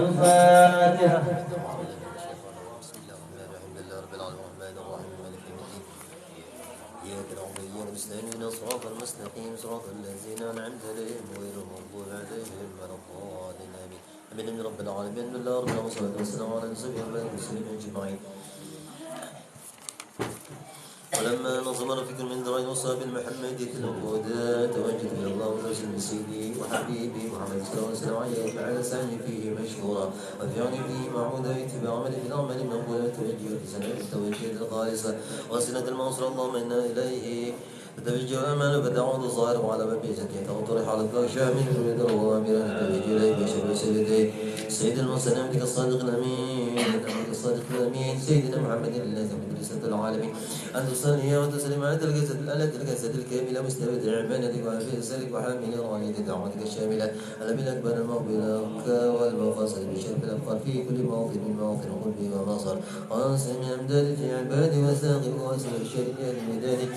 الفاتحة. إياك نعبد وإياك نستعين صراط المستقيم صراط الذين أنعمت عليهم غير المغضوب عليهم ولا الضالين آمين. آمين رب العالمين. الحمد لله رب العالمين والصلاة والسلام على سيدنا المسلمين أجمعين. ولما نظم الفكر من درج وصاب المحمدية العقودات توجد إلى الله ورسول سيدي وحبيبي محمد صلى الله عليه وسلم على سعي فيه مشكورا وفعل فيه معمودا اتباع عمل في الأعمال مقبولة توجه في سنة التوجيه الخالصة وسنة المنصور اللهم إنا إليه فتوجه الأعمال فتعود الظاهر وعلى بابه زكية وطرح على الفرشاء من يريد وامرا توجه إليه بشر وسيدي سيد المرسلين عبدك الصادق الأمين عبدك الصادق الأمين سيدنا محمد الذي مدرسة العالمين أن تصلي وتسلم على الجسد الآلة الجسد الكاملة مستبد عبادتك وعافية سلك وحامل راية دعوتك الشاملة الأبي الأكبر المغفرة والمفاصل بشرف الأبقار في كل موطن من مواطن قلبي ومصر وأنسى من أمداد في عبادي وساقي وأسر الشريعة الميداني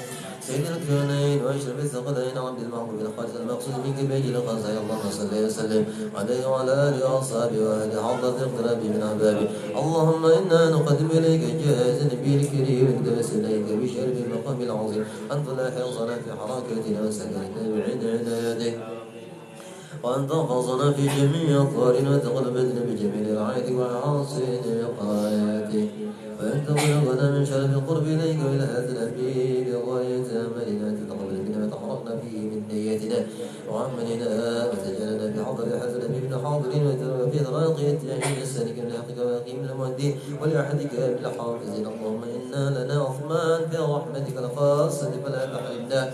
سيد الكونين وأشرف الثقلين عبد المحبوب الخالص المقصود منك بأجل القصائى اللهم صل وسلم عليه وعلى آله وأصحابه وأهل حضرة اقتراب من أحبابه. اللهم إنا نقدم إليك جاهز النبي الكريم ونقدس إليك بشرف المقام العظيم أن تلاحظنا في حركاتنا وسكننا بعين عنايتك وأن تحفظنا في جميع أطوارنا وتقلبتنا بجميع رعايتك وحاصل وقاياتك وأن تبلغنا من شرف القرب إليك وإلى هذا الحبيب غاية أملنا تتقبل منا وتحرقنا فيه من نياتنا وعملنا وتجعلنا في حضر هذا الحبيب حاضرين وفي راقية حين السالك من حقك وأقيم المهدي ولأحدك بالحافظين. اللهم إنا لنا عثمان في رحمتك الخاصة فلا تحرمنا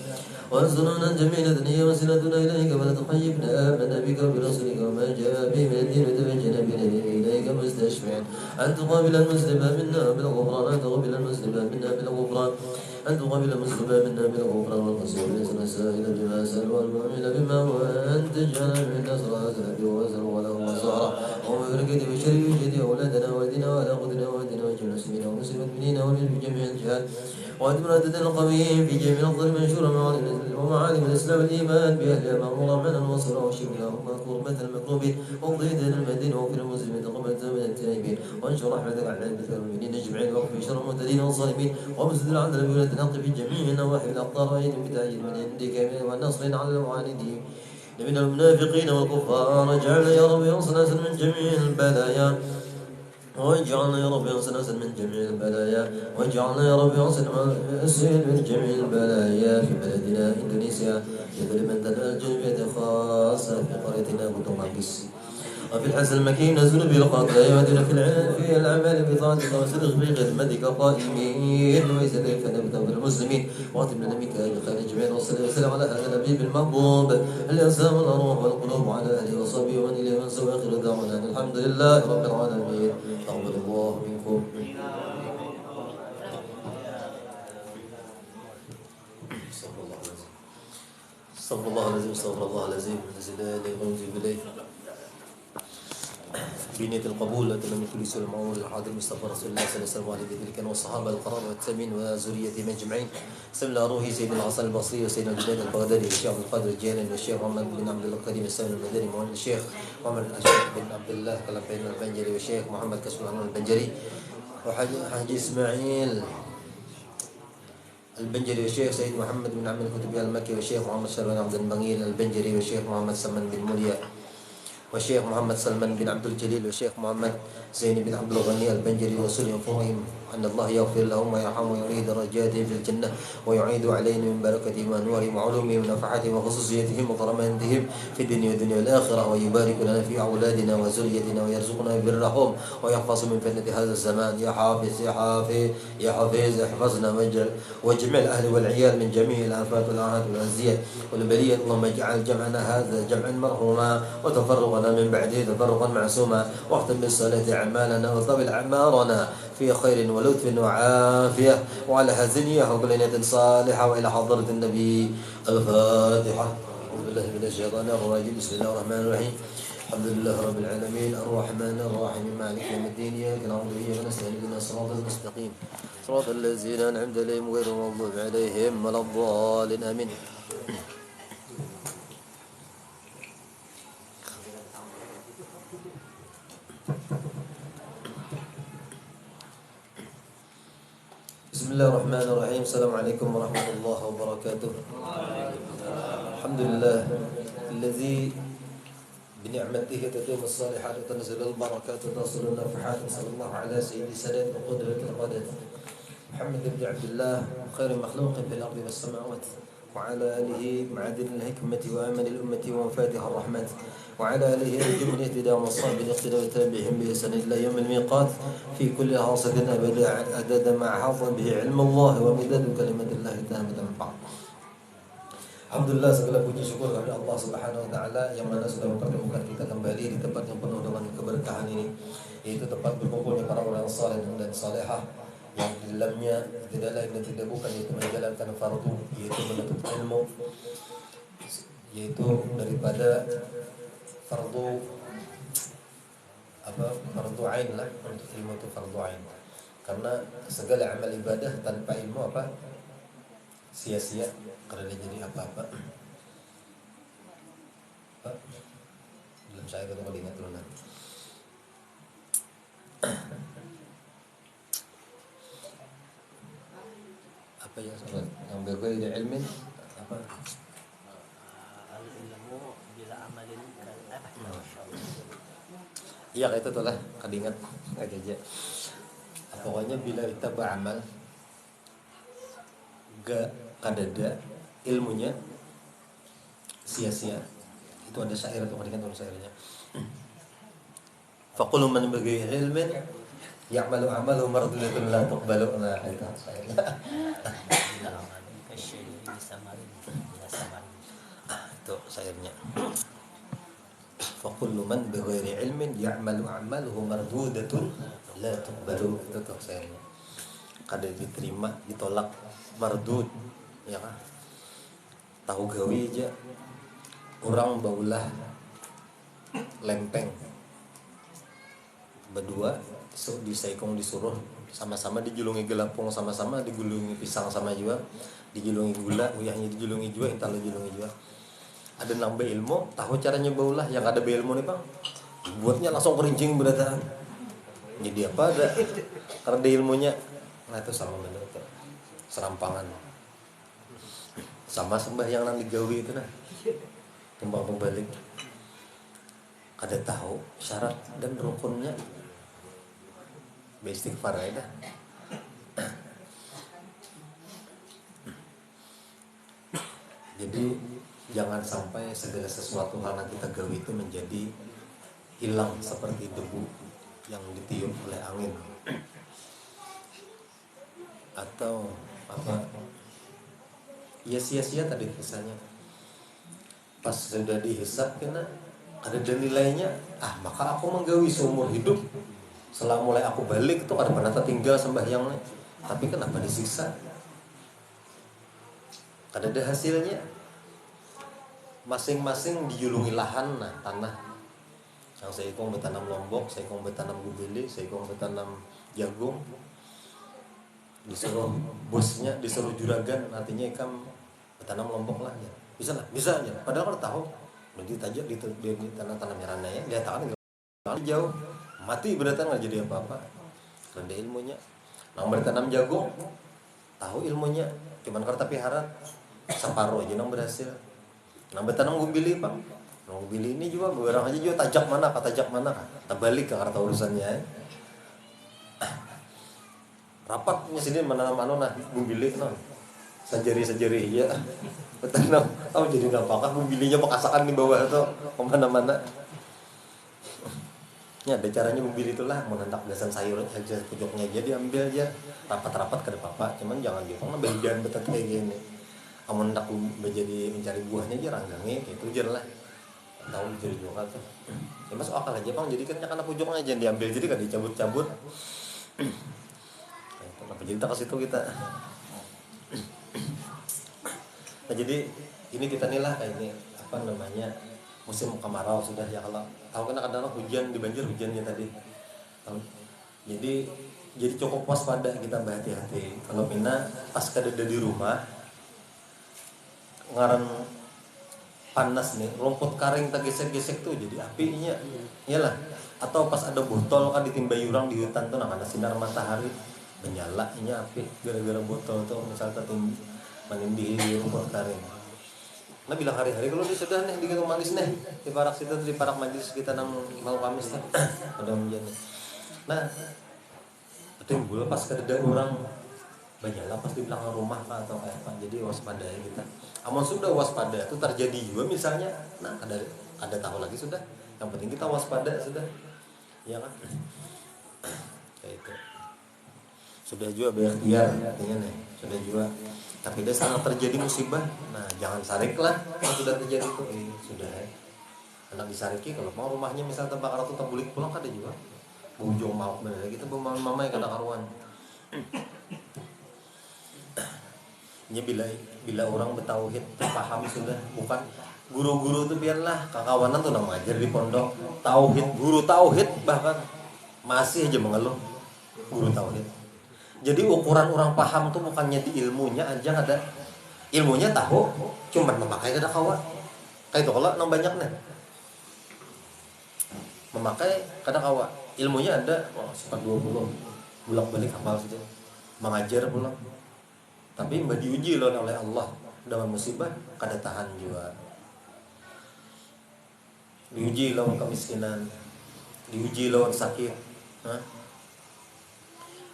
وانصرنا جميع الدنيا وسلتنا إليك ولا تخيبنا آمنا بك وبرسولك وما جاء به من الدين وتوجهنا إليك مستشفعا أن تقابل المسلم منا بالغفران أن تقابل المسلم منا بالغفران أن تقابل المسلم منا بالغفران والقصير سائل بما سأل والمؤمن بما وأن تجعل من نصر أسرة وأسر وله وصارا ومبركة بشر وجد أولادنا وأهدنا وعلى قدنا وأهدنا وجه المسلمين ومسلم المؤمنين ومن بجميع الجهات وأدمر عدد القويين في جميع الأفضل منشورا ومعالم الإسلام الإيمان بأهلها مأمورا من النصر وشكرا ومكروبة المكروبين وضيد المدين وفي المسلمين تقبل من التائبين وانشر رحمتك على عبادك المؤمنين اجمعين واكفي شر المعتدين والظالمين ومسد العدل بولاة الحق في جميع نواحي الأقطار وأيد بتأييد من عندك والنصر على المعاندين من المنافقين والكفار اجعلنا يا رب ينصر من جميع البلايا واجعلنا يا رب ينصر من جميع البلايا واجعلنا يا رب ينصر من جميع البلايا في بلدنا إندونيسيا في كلمة الجنوبية خاصة في قريتنا بوتوماكيس وفي الحسن المكين نزل بالخطايا ودنا في الأعمال بطاعتك وصدق بخدمتك قائمين ويسدك فنبت المسلمين واختم لنا منك بخير جميع والصلاة والسلام على هذا النبي المحبوب الأنسام والأروح والقلوب وعلى آله وصحبه ومن إليه من سوى آخر دعوانا الحمد لله رب العالمين. تقبل الله منكم. استغفر الله العظيم استغفر الله العظيم الذي لا اله الا هو ينزل اليه بنية القبول أتنا من كل سوء المعمول الحاضر مصطفى رسول الله صلى الله عليه وسلم وعلى ذلك والصحابة القرابة والتابعين وذريتهم أجمعين. سلم على روحي سيدنا الحسن البصري وسيدنا الجنيد البغدادي والشيخ عبد القادر الجيلاني والشيخ محمد بن عبد الله الكريم السامي المدني وعن الشيخ محمد بن عبد الله كلبين البنجري والشيخ محمد كسب البنجري وحاج إسماعيل البنجري والشيخ سيد محمد بن عبد الكتبي المكي والشيخ محمد شربان عبد المغير البنجري والشيخ محمد سلمان بن موليا والشيخ محمد سلمان بن عبد الجليل والشيخ محمد زين بن عبد الغني البنجري وسلم فوقهم أن الله يغفر لهم ويرحمهم ويعيد درجاتهم في الجنة ويعيد علينا من بركتهم وأنوارهم وعلومهم ونفحاتهم وخصوصيتهم وكراماتهم في الدنيا والدنيا والآخرة ويبارك لنا في أولادنا وذريتنا ويرزقنا برهم ويحفظ من فتنة هذا الزمان. يا حافظ يا حافظ يا حافظ احفظنا وجميع الأهل والعيال من جميع الآفات والآهات والأذية والبلية. اللهم اجعل جمعنا هذا جمعا مرحوما وتفرقنا من بعده تفرقا معصوما واختم بالصلاة أعمالنا وطول أعمارنا في خير ولطف وعافية وعلى هزنية وكلنة صالحة وإلى حضرة النبي. الفاتحة. أعوذ بالله من الشيطان الرجيم. بسم الله الرحمن الرحيم. الحمد لله رب العالمين الرحمن الرحيم مالك يوم الدين إياك نعبد وإياك نستعين اهدنا الصراط المستقيم صراط الذين أنعمت عليهم غير المغضوب عليهم ولا الضالين آمين. Bismillahirrahmanirrahim. Assalamualaikum warahmatullahi wabarakatuh. Alhamdulillah alladzi bi ni'matihi tatimmu as-salihat wa tanzilu al-barakat wa tasulu an-nafahat. Sallallahu ala sayyidi sadat wa qudratil qadat Muhammad ibn Abdullah khairi makhluqin fil ardi was samawati wa ala alihi ma'adin al-hikmati wa aman al-ummati wa mafatih ar-rahmat وعلى آله الجمل اهتداء والصحب الاقتداء والتابعين بإحسان إلى يوم الميقات في كل عاصف أبدا عدد ما حاط به علم الله ومداد كلمة الله تامة بعد. Alhamdulillah, segala puji syukur kepada Allah Subhanahu wa taala yang mana sudah mempertemukan kita kembali di tempat yang penuh dengan keberkahan ini, yaitu tempat berkumpulnya para orang saleh dan salehah yang di dalamnya tidak lain dan tidak bukan yaitu menjalankan fardu, yaitu menuntut ilmu, yaitu daripada fardu ain lah. Untuk ilmu itu fardu ain, karena segala amal ibadah tanpa ilmu sia-sia, karena dia jadi apa-apa. Belum saya ketemu ingat dulu nanti. Apa ya sobat yang berbeda ilmin apa? Ilmu bila amalin Iya kayak itu tuh lah, kadingat aja. Pokoknya bila kita beramal gak kadada ilmunya sia-sia. Itu ada syair tuh, kadingat tuh syairnya. Faqulu man bighairi ilmin ya'malu 'amalahu mardudatun la tuqbalu. Nah, itu syairnya. Itu syairnya. Fakullu man bighairi ilmin ya'malu 'amaluhu mardudatun la tuqbalu. Itu tuh sayangnya. Kada diterima, ditolak, mardud, ya kan? Tahu gawi aja orang baulah lempeng berdua disaikong disuruh sama-sama dijulungi gelapung, sama-sama digulungi pisang sama juga, dijulungi gula, uyahnya dijulungi juga, intalo dijulungi juga. Ada nambah ilmu, tahu caranya baulah, yang ada ilmu nih bang, buatnya langsung kerincing beratan. Jadi apa ada? Karena ada ilmunya, nah itu sama bener itu, serampangan, sama sembah yang nanti gawi itu nah, tumbang balik. Ada tahu syarat dan rukunnya, beristighfar aja. Jadi jangan sampai segala sesuatu hal yang kita gawi itu menjadi hilang seperti debu yang ditiup oleh angin, atau apa ya sia-sia tadi misalnya. Pas sudah dihisab kena ada nilainya, maka aku menggawi seumur hidup setelah mulai aku balik itu ada pernah tinggal sembahyangnya, tapi kenapa disiksa? Kada ada hasilnya. Masing-masing dijulungi lahan, nah tanah yang saya ikong bertanam lombok, saya ikong bertanam gubili, saya ikong bertanam jagung, disuruh bosnya, disuruh juragan, artinya ikam bertanam lombok lah ya. Bisa aja, padahal kalau tahu ditajak di tanah-tanah merana ya, dia tangan jauh mati berdatang nggak jadi apa-apa, rendah ilmunya. Nang bertanam jagung tahu ilmunya, cuman karena piharat separuh aja nang berhasil. Nang bertanam gubili bang, nang gubili ini juga barang aja juga tajak mana kah, terbalik ke karta urusannya. Rapatnya sini menanam nah gubili non, sejari iya, bertanam tahu jadi nampakah gubilinya pekasakan di bawah atau kemana-mana. Ya ada caranya gubili itulah, mau hendak gasan sayur aja pojoknya aja diambil aja, rapat-rapat ke depan, cuman jangan gitu, nggak bagian betul kayak gini. Kamu hendak menjadi mencari buahnya aja ranggangnya itu aja lah, tahu jadi juga tuh. Ya masuk akal aja bang, jadi kan karena pojoknya aja diambil, jadi kan dicabut-cabut. Kenapa jadi tak ke situ kita? Nah jadi ini kita nih lah kayak ini apa namanya musim kemarau sudah ya, kalau tahu kan kadang-kadang hujan di banjir hujannya tadi. Jadi cukup waspada kita, berhati-hati. Kalau mina pas kadada di rumah ngaran panas nih, rumput karing tak gesek-gesek tuh jadi apinya, iyalah. Atau pas ada botol kan ditimbai orang di hutan tuh, nah ada sinar matahari, menyalanya api gara-gara botol tuh misalnya tinggi menindih di rumput karing. Nah bilang hari-hari kalau dia sudah nih di Gunung Manggis nih di parak situ di parak majelis kita nang mau Kamis teh pada menjadi. Nah itu yang gue pas kerja orang banyak pas di belakang rumah kan atau kayak apa, jadi waspada ya kita. Amun sudah waspada itu terjadi juga misalnya, nah ada tahu lagi sudah. Yang penting kita waspada sudah, ya kan? Kayak itu. Sudah juga berikhtiar artinya nih, sudah juga. Tapi dia sangat terjadi musibah, nah jangan sarik lah kalau sudah terjadi itu, sudah ya. Anak disariki kalau mau rumahnya misalnya terbakar atau terbulik pulang ada juga. Bujung mau bener gitu mama yang kada karuan. Ya bila orang bertauhid paham sudah, bukan guru-guru tuh biarlah kakawanan tuh udah ngajar di pondok tauhid, guru tauhid bahkan masih aja mengeluh guru tauhid. Jadi ukuran orang paham tuh bukannya di ilmunya aja, ada ilmunya tahu, cuman memakai kada kawa. Kayak itu kalau nang banyak nih. Memakai kada kawa. Ilmunya ada, sifat 20 bolak-balik hafal saja. Mengajar pula. Tapi mbak diuji loh oleh Allah dengan musibah kada tahan juga. Diuji lawan kemiskinan, diuji lawan sakit.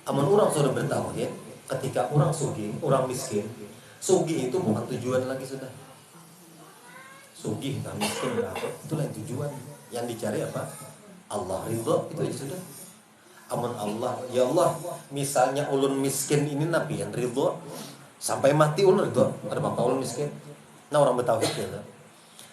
Amun orang sudah bertauhid, ketika orang sugih, orang miskin, sugih itu bukan tujuan lagi sudah. Sugih, nah miskin, nah, itulah yang tujuan. Yang dicari apa? Allah ridho, itu aja sudah. Amun Allah, ya Allah, misalnya ulun miskin ini nabi yang ridho, sampai mati ulun ridho. Ada apa ulun miskin? Nah orang bertauhid ya.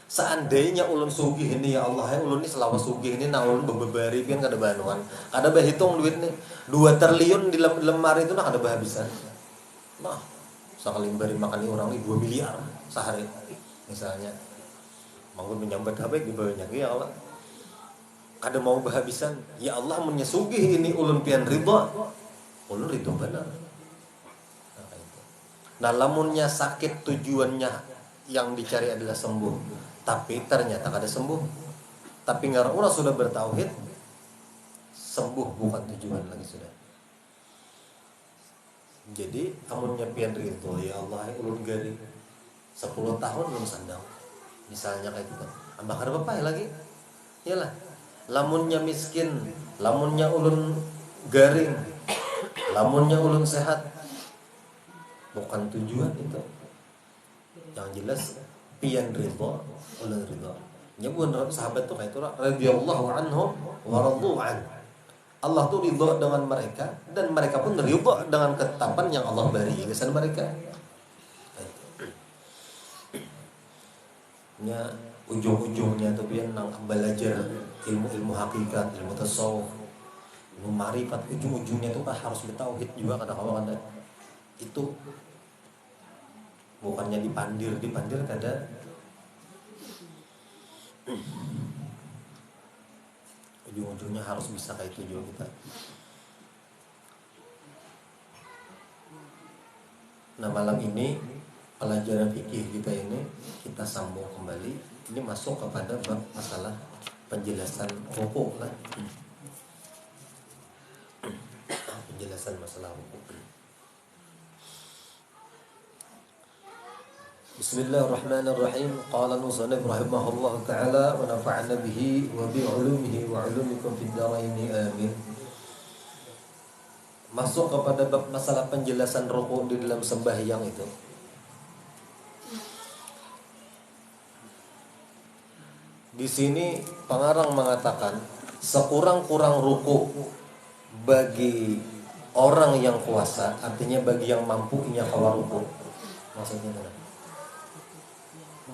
Seandainya ulun sugih ini ya Allah, ya ulun ini selawas sugih ini nah ulun bebebari pian kada banuan. Kada bahitung duit nih. 2 triliun di lemari itu nah kada bahabisan. Nah, sekali beri makan orang ini 2 miliar sehari misalnya. Manggun menyambat HP di bawahnya ya Allah. Kada mau bahabisan. Ya Allah menyesugih ini ulun pian ridha. Ulun ridha benar. Nah, lamunnya sakit tujuannya yang dicari adalah sembuh. Tapi ternyata kada sembuh. Tapi ngarang orang sudah bertauhid, sembuh bukan tujuan lagi sudah. Jadi amunnya pian ridho ya Allah ulun gari 10 tahun belum sandang. Misalnya kayak gitu. Ambak kada apa lagi? Iyalah. Lamunnya miskin, lamunnya ulun garing, lamunnya ulun sehat. Bukan tujuan itu. Yang jelas pian ridho ulun ridho. Nyebut sahabat tuh kayak itu radhiyallahu anhum wa radu an. Allah tuh ridho dengan mereka dan mereka pun ridho dengan ketetapan yang Allah beri kesan mereka. Nya ujung-ujungnya tuh pian nang belajar ilmu-ilmu hakikat, ilmu tasawuf, ilmu marifat, ujung-ujungnya tuh harus bertauhid juga kadang-kadang ada. Itu bukannya dipandir kada. Ujung-ujungnya harus bisa kayak tujuan kita. Nah malam ini pelajaran fikih kita ini kita sambung kembali. Ini masuk kepada bab masalah penjelasan rukuk lah. Penjelasan masalah rukuk. Bismillahirrahmanirrahim. Qala al-musannif rahimahullah ta'ala wa nafa'na bihi wa bi 'ulumihi wa 'ulumikum fid dharain amin. Masuk kepada bab masalah penjelasan rukuk di dalam sembahyang itu. Di sini pengarang mengatakan sekurang-kurang rukuk bagi orang yang kuasa, artinya bagi yang mampu punya kawal rukuk. Maksudnya apa?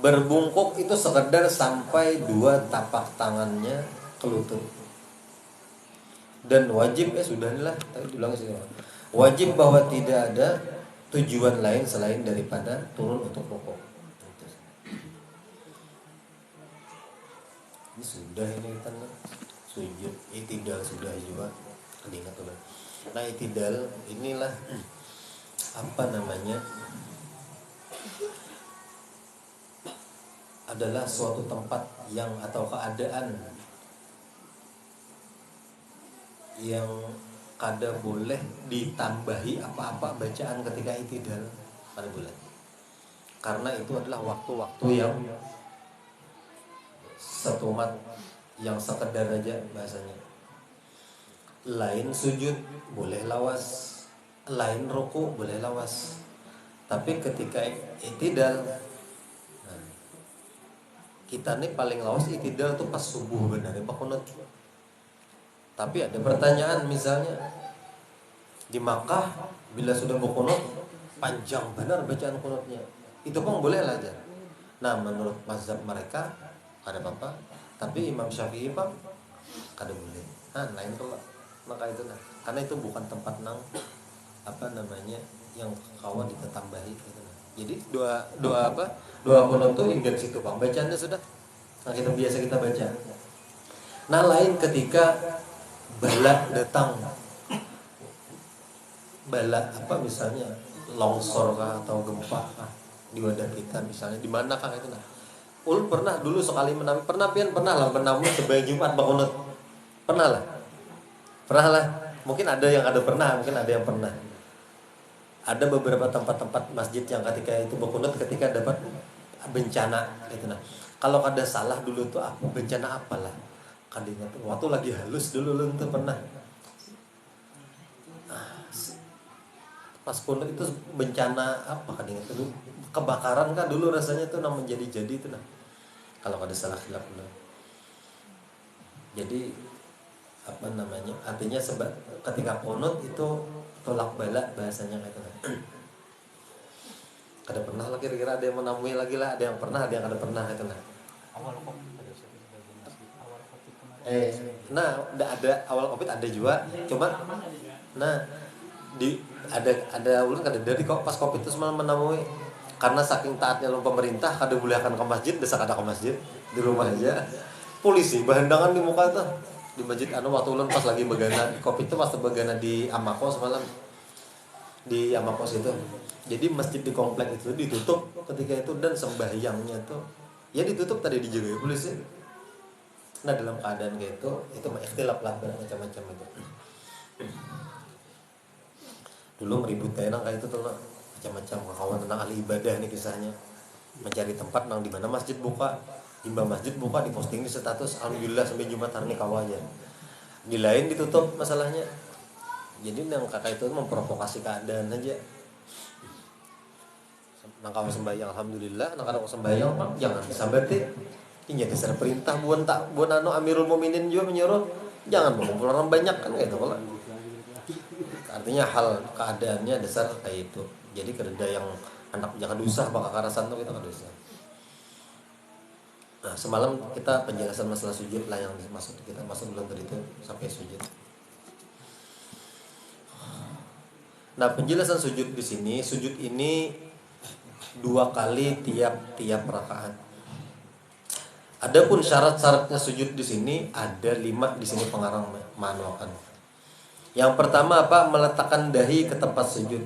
Berbungkuk itu sekedar sampai 2 tapak tangannya ke lutut. Dan wajib sudah lah tadi diulang sih. Wajib bahwa tidak ada tujuan lain selain daripada turun untuk rukuk. Ini sudah ini kan sujud, i'tidal sudah juga ingat tuh. Nah, i'tidal inilah apa namanya? Adalah suatu tempat yang atau keadaan yang kada boleh ditambahi apa-apa bacaan ketika i'tidal, kada boleh. Karena itu adalah waktu-waktu yang setumat, yang sekedar aja bahasanya. Lain sujud boleh lawas, lain ruku boleh lawas. Tapi ketika i'tidal, kita nih paling lawas i'tidal tuh pas subuh benar Pak Kunut. Tapi ada pertanyaan, misalnya di Makkah bila sudah berkunut panjang benar bacaan kunutnya, itu pun boleh lah aja. Nah menurut mazhab mereka ada apa-apa, tapi Imam Syafi'i Pak kada boleh. Lain kalau maka itu nah, karena itu bukan tempat nang apa namanya yang kawan diketambahi gitu. Jadi doa kunut itu hingga situ Bang, bacaannya sudah nah kita biasa kita baca. Nah lain ketika bala datang, bala apa misalnya longsor kah atau gempa kah di wadah kita misalnya, di mana kah itu nah. Ulun pernah dulu sekali pernah lah menamu sebagai Jumat Bakunut, pernah lah, mungkin ada yang ada pernah, mungkin ada yang pernah. Ada beberapa tempat-tempat masjid yang ketika itu Bakunut ketika dapat bencana gitu nah. Kalau ada salah dulu tuh apa bencana apalah kadinya tuh waktu lagi halus dulu lu tuh pernah pas kunut itu bencana apa kadinya tuh kebakaran kan dulu rasanya tuh nang menjadi-jadi itu nah kalau ada salah khilaf dulu. Jadi apa namanya artinya sebab ketika kunut itu tolak bala bahasanya kayak gitu. Kada pernah lah kira-kira ada yang menemui lagi lah, ada yang pernah, ada yang kada pernah gitu nah. Nah, ada awal Covid ada juga, cuma nah di ada ulun kada dari kok pas Covid itu semalam menemui karena saking taatnya lo pemerintah kada boleh akan ke masjid, desa kada ke masjid, di rumah aja. Polisi bahandangan di muka tuh di masjid waktu ulun pas lagi begana Covid itu pas begana di Amako semalam. Di Amakos itu. Jadi masjid di komplek itu ditutup ketika itu dan sembahyangnya tuh ya ditutup tadi dijaga polisi. Nah dalam keadaan kayak itu ikhtilaf lah macam-macam itu. Dulu meribut kayak kayak itu tuh macam-macam kawan tentang ahli ibadah nih kisahnya. Mencari tempat nang di mana masjid buka, timbang masjid buka diposting di status alhamdulillah sampai Jumat hari ini kawan aja. Di lain ditutup masalahnya. Jadi yang kakak itu memprovokasi keadaan aja. Nang kawan sembahyang alhamdulillah, nang kalau sembahyang jangan disambati. Ini dasar perintah buan Amirul Mukminin juga menyuruh jangan mengumpul orang banyak kan kayak itu kalau. Artinya hal keadaannya dasar kayak itu. Jadi kerja yang anak jangan usah bakal karasan tuh kita kada usah. Nah, semalam kita penjelasan masalah sujud lah yang dimaksud kita masuk bulan tadi itu sampai sujud. Nah, penjelasan sujud di sini, sujud ini 2 kali tiap rakaat. Adapun syarat-syaratnya sujud di sini ada 5 di sini pengarang manuakan. Yang pertama apa? Meletakkan dahi ke tempat sujud.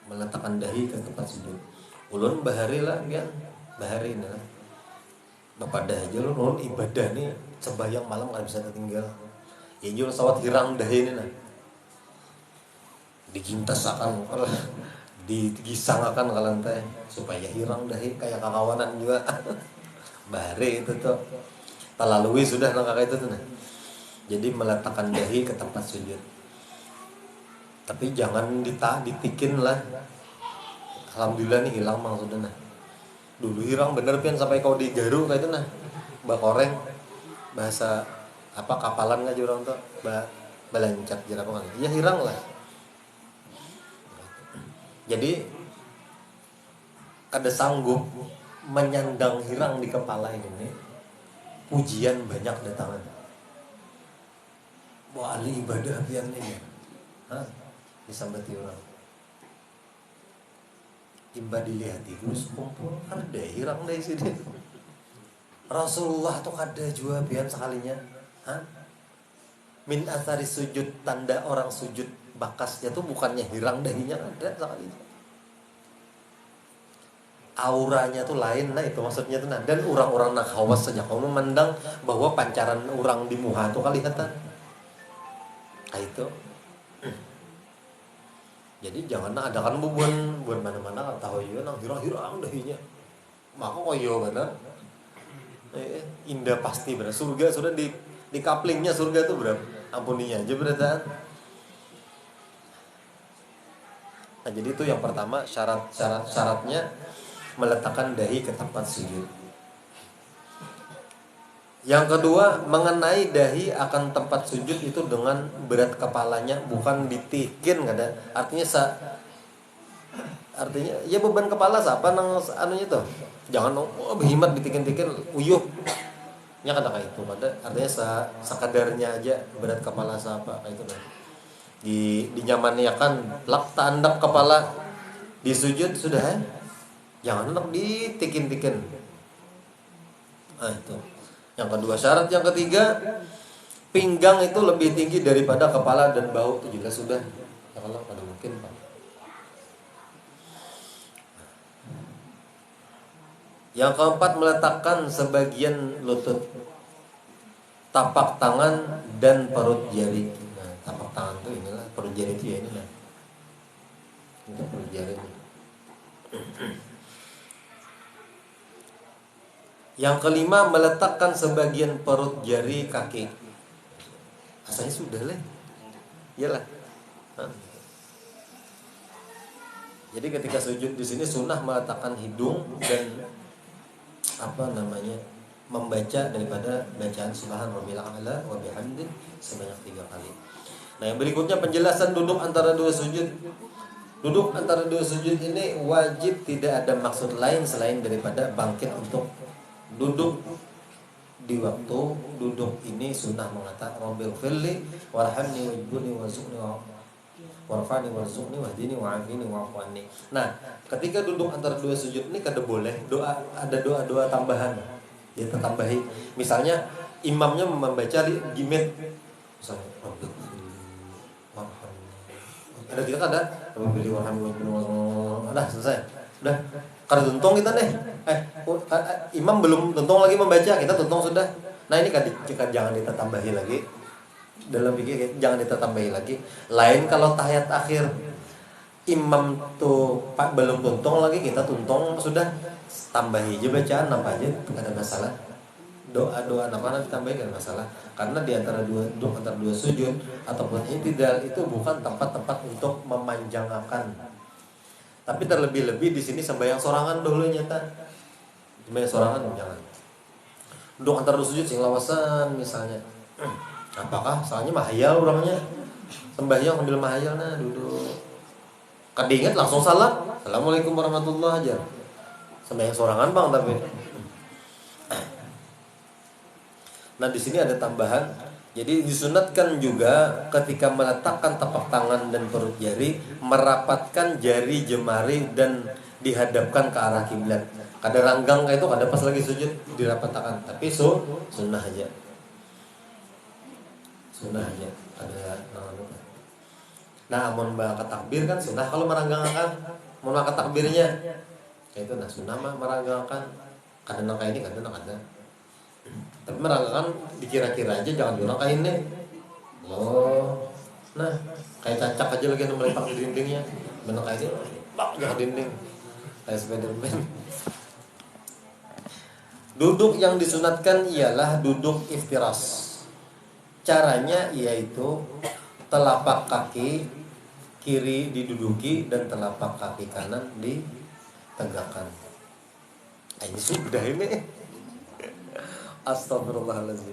Meletakkan dahi ke tempat sujud. Ulun bahari lah kan, bahari nah. Bapak dah aja ulun ibadah nih sembahyang malam enggak bisa tertinggal. Ya jul sawat hirang dahi ini nah. Digintas akan digisang akan ke lantai supaya hirang dahi kayak kakawanan juga. Bahari itu tuh talalui sudah nang kakak itu tuh nah. Jadi meletakkan dahi ke tempat sujud. Tapi jangan ditikin lah. Alhamdulillah nih hilang maksudnya nah. Dulu hirang bener pian sampai kau digaru kayak itu nah. Bakoreng bahasa apa kapalan enggak orang tuh balancat jera apa kan. Ya hirang lah. Jadi kada sanggup menyandang hirang di kepala ini. Pujian banyak datangan. Wah, ahli ibadah pian ini. Disambati orang. Imba dilihati terus kumpul kada hirang dari sini. Rasulullah tuh kada juga pian sekalinya. Min athari sujud, tanda orang sujud bakasnya tuh bukannya hirang dahinya ada sekali. Auranya tuh lain lah itu maksudnya tuh nah. Dan orang-orang nak hawas saja kau memandang bahwa pancaran orang di muha tuh kelihatan. Itu. Jadi jangan adakan buan mana-mana tahu ya nang hirang-hirang dahinya. Maka koyo benar. Indah pasti benar. Surga sudah di kaplingnya surga tuh berapa? Ampuninya aja berarti. Nah, jadi itu yang pertama syaratnya meletakkan dahi ke tempat sujud. Yang kedua, mengenai dahi akan tempat sujud itu dengan berat kepalanya, bukan ditikin kada. Artinya ya beban kepala siapa nang anunya tuh. Jangan berhimat ditikin-tikin uyuh. Nya kada kayak itu kada. Artinya sakadarnya aja berat kepala siapa kayak itu nah. Dinyamaniakan lak tandap kepala di sujud sudah ya. Jangan hendak ditikin-tikin. Nah itu. Yang kedua syarat yang ketiga, pinggang itu lebih tinggi daripada kepala dan bahu itu juga sudah. Ya kalau pada mungkin Pak. Yang keempat, meletakkan sebagian lutut, tapak tangan dan perut jari. Nah, tapak tangan itu inilah, perut jari itu ya ini lah. Ini perut jari. Yang kelima, meletakkan sebagian perut jari kaki. Asalnya sudah lah. Iyalah. Jadi ketika sujud di sini sunnah meletakkan hidung dan membaca daripada bacaan subhanallah wa bihamdih sebanyak 3 kali. Nah, yang berikutnya penjelasan duduk antara dua sujud. Duduk antara dua sujud ini wajib tidak ada maksud lain selain daripada bangkit untuk duduk di waktu duduk ini. Sunnah mengatakan rabbil firli warhamni wajbuni warzuqni warfani warzuqni wahdini wa'afini wa'afwani. Nah, ketika duduk antara dua sujud ini kada boleh ada doa tambahan. Ya tambahi. Misalnya imamnya membaca gimit misalnya rabbil warhamni. Ada kita kada rabbil warhamni udah selesai. Udah kada tuntung kita deh. Imam belum tuntung lagi membaca, kita tuntung sudah. Nah, ini kan jangan ditambahi lagi. Dalam pikir jangan ditambahi lagi. Lain kalau tahiyat akhir imam tuh belum tuntung lagi, kita tuntung sudah, tambahi aja bacaan apa aja, tidak ada masalah. Doa apa ditambahi tidak masalah. Karena di antara dua sujud ataupun i'tidal itu bukan tempat-tempat untuk memanjangkan. Tapi terlebih-lebih di sini sembahyang sorangan dulu nyata. Sembahyang sorangan jangan. Duduk antara dua sujud sing lawasan misalnya. Apakah soalnya mahayal orangnya sembahyang sambil mahayal nah duduk. Kadinget langsung salam. Assalamualaikum warahmatullahi aja. Sembahyang sorangan Bang tapi. Nah, di sini ada tambahan. Jadi disunatkan juga ketika meletakkan tapak tangan dan perut jari, merapatkan jari jemari dan dihadapkan ke arah kiblat. Kada ranggang kayak itu, kada pas lagi sujud dirapatkan. Tapi sunnah aja. Sunnah aja. Ada nah, amun baca takbir kan sunnah kalau meranggakan. Mun baca takbirnya kayak itu nah sunnah mah meranggakan. Kada nang kayak ini kada nang ada. Tapi meranggakan dikira-kira aja, jangan dirangkain deh. Oh, nah kayak cacak aja lagi melepak di dindingnya. Bener kayak ini, pak jangan dinding. Kayak Spiderman. Duduk yang disunatkan ialah duduk iftiras. Caranya yaitu telapak kaki kiri diduduki dan telapak kaki kanan ditegakkan. Ini sudah ini. Astagfirullahaladzim.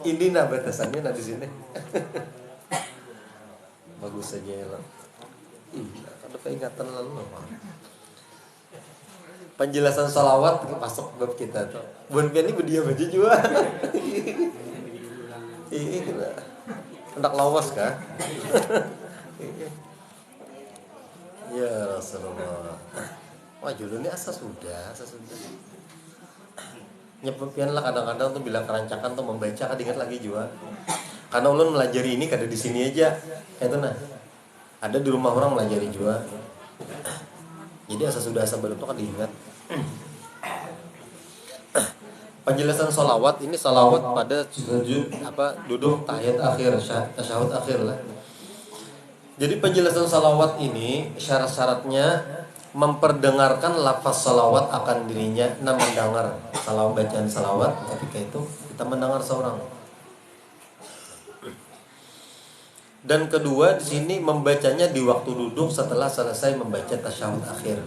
Ini nah batasannya nah di sini. Bagus saja ya lah. Ada peringatan lalu. Penjelasan salawat masuk bab kita tuh. Bun pian ini berdiam aja juga. Hendak lawas kah? Ya Rasulullah. Wah judul ini asa sudah. Nyepepian lah kadang-kadang tuh bila kerancakan tuh membaca kadingat lagi juga. Karena ulun melajari ini kada di sini aja. Itu nah. Ada di rumah orang melajari juga. Jadi asa sudah asa belum tuh kada ingat. Penjelasan sholawat ini sholawat pada sujud duduk tahiyat akhir tasyahud akhir lah. Jadi penjelasan salawat ini syarat-syaratnya memperdengarkan lafaz salawat akan dirinya, mendengar salawat, bacaan salawat. Ketika itu kita mendengar seorang. Dan kedua di sini membacanya di waktu duduk setelah selesai membaca tasyahud akhir.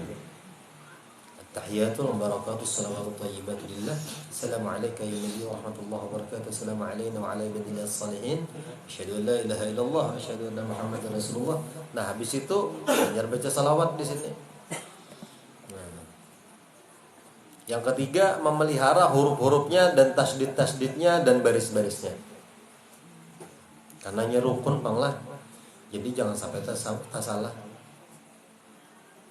Tahiyatul barakatuh salawatu thayyibatu lillah. Assalamualaikum ya nabi wa rahmatullahi wa barakatuh. Assalamu alayna wa ala ibadillah salihin. Asyhadu an la ilaha illallah, asyhadu anna Muhammadar Rasulullah. Nah, habis itu belajar baca salawat di sini. Nah. Yang ketiga memelihara huruf-hurufnya dan tasdid-tasdidnya dan baris-barisnya. Karena rukun banglah. Jadi jangan sampai salah.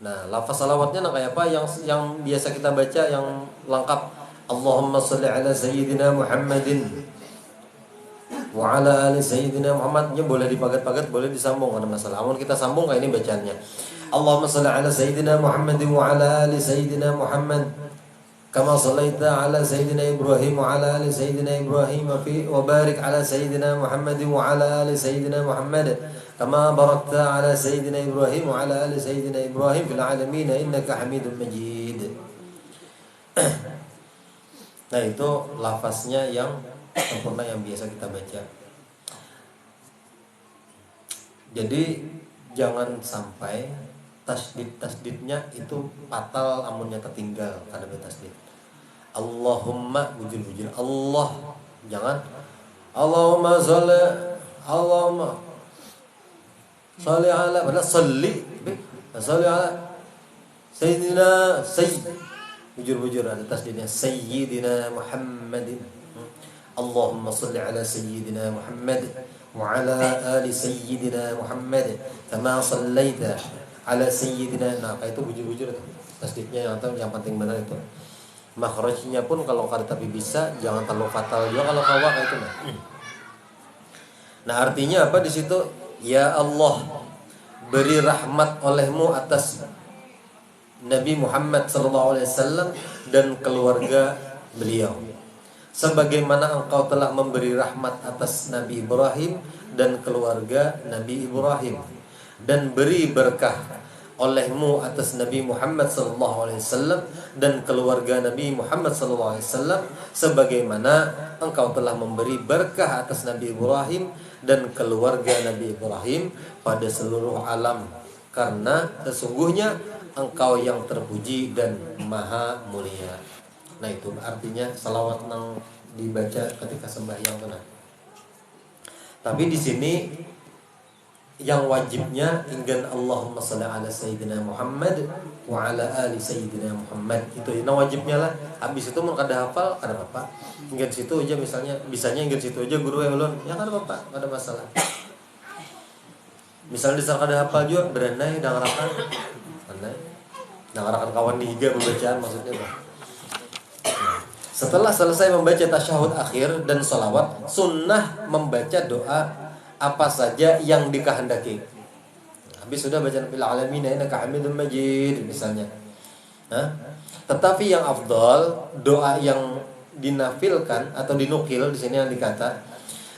Nah, lafaz salawatnya kayak apa yang biasa kita baca yang lengkap. Allahumma shalli ala sayyidina Muhammadin wa ala ali sayyidina Muhammadnya boleh dipagat-pagat, boleh disambung, ada masalah. Namun kita sambung kayak ini bacaannya. Allahumma shalli ala sayyidina Muhammadin wa ala ali sayyidina Muhammad kama shallaita ala sayyidina Ibrahim wa ala ali sayyidina Ibrahim wa barik ala sayyidina Muhammadin wa ala ali sayyidina Muhammad kama barakta ala sayyidina Ibrahim wa ala ali sayyidina Ibrahim fil alamin innaka Hamidum Majid. Nah, itu lafaznya yang sempurna yang biasa kita baca. Jadi jangan sampai tasdidnya itu fatal amunnya tertinggal karena tasdid. Allahumma bujur-bujur Allah, jangan Allahumma sholli Allahumma sholli ala, padahal sholli ala sayyidina bujur-bujur ada tasdidnya sayyidina Muhammadin. Allahumma sholli ala sayyidina Muhammad wa ala ali sayyidina Muhammad kama shallaita ala sayyidina. Nah, itu bujur-bujur itu tasdidnya yang penting benar itu. Makhrajnya pun kalau kada tapi bisa jangan terlalu fatal juga kalau kawa kayak itu. Nah, artinya apa di situ? Ya Allah, beri rahmat olehmu atas Nabi Muhammad SAW dan keluarga beliau, sebagaimana engkau telah memberi rahmat atas Nabi Ibrahim dan keluarga Nabi Ibrahim, dan beri berkah olehmu atas Nabi Muhammad SAW dan keluarga Nabi Muhammad SAW, sebagaimana engkau telah memberi berkah atas Nabi Ibrahim dan keluarga Nabi Ibrahim pada seluruh alam, karena sesungguhnya engkau yang terpuji dan maha mulia. Nah, itu artinya salawat yang dibaca ketika sembahyang benar. Tapi di sini yang wajibnya ingin Allahumma shalli ala sayyidina Muhammad wa ala ali sayyidina Muhammad. Itu yang wajibnya lah. Habis itu mau kada hafal kada apa-apa. Ingin situ aja misalnya, bisanya ingin situ aja guru yang ulun, ya kada apa-apa, kada masalah. Misalnya disal kada hafal juga beranai dangarakan. Dangarakan kawan dihiga pembacaan maksudnya bah. Setelah selesai membaca tasyahud akhir dan sholawat, sunnah membaca doa apa saja yang dikehendaki. Habis sudah baca fil alamin innaka Hamidum Majid misalnya. Tetapi yang afdal, doa yang dinafilkan atau dinukil di sini yang dikata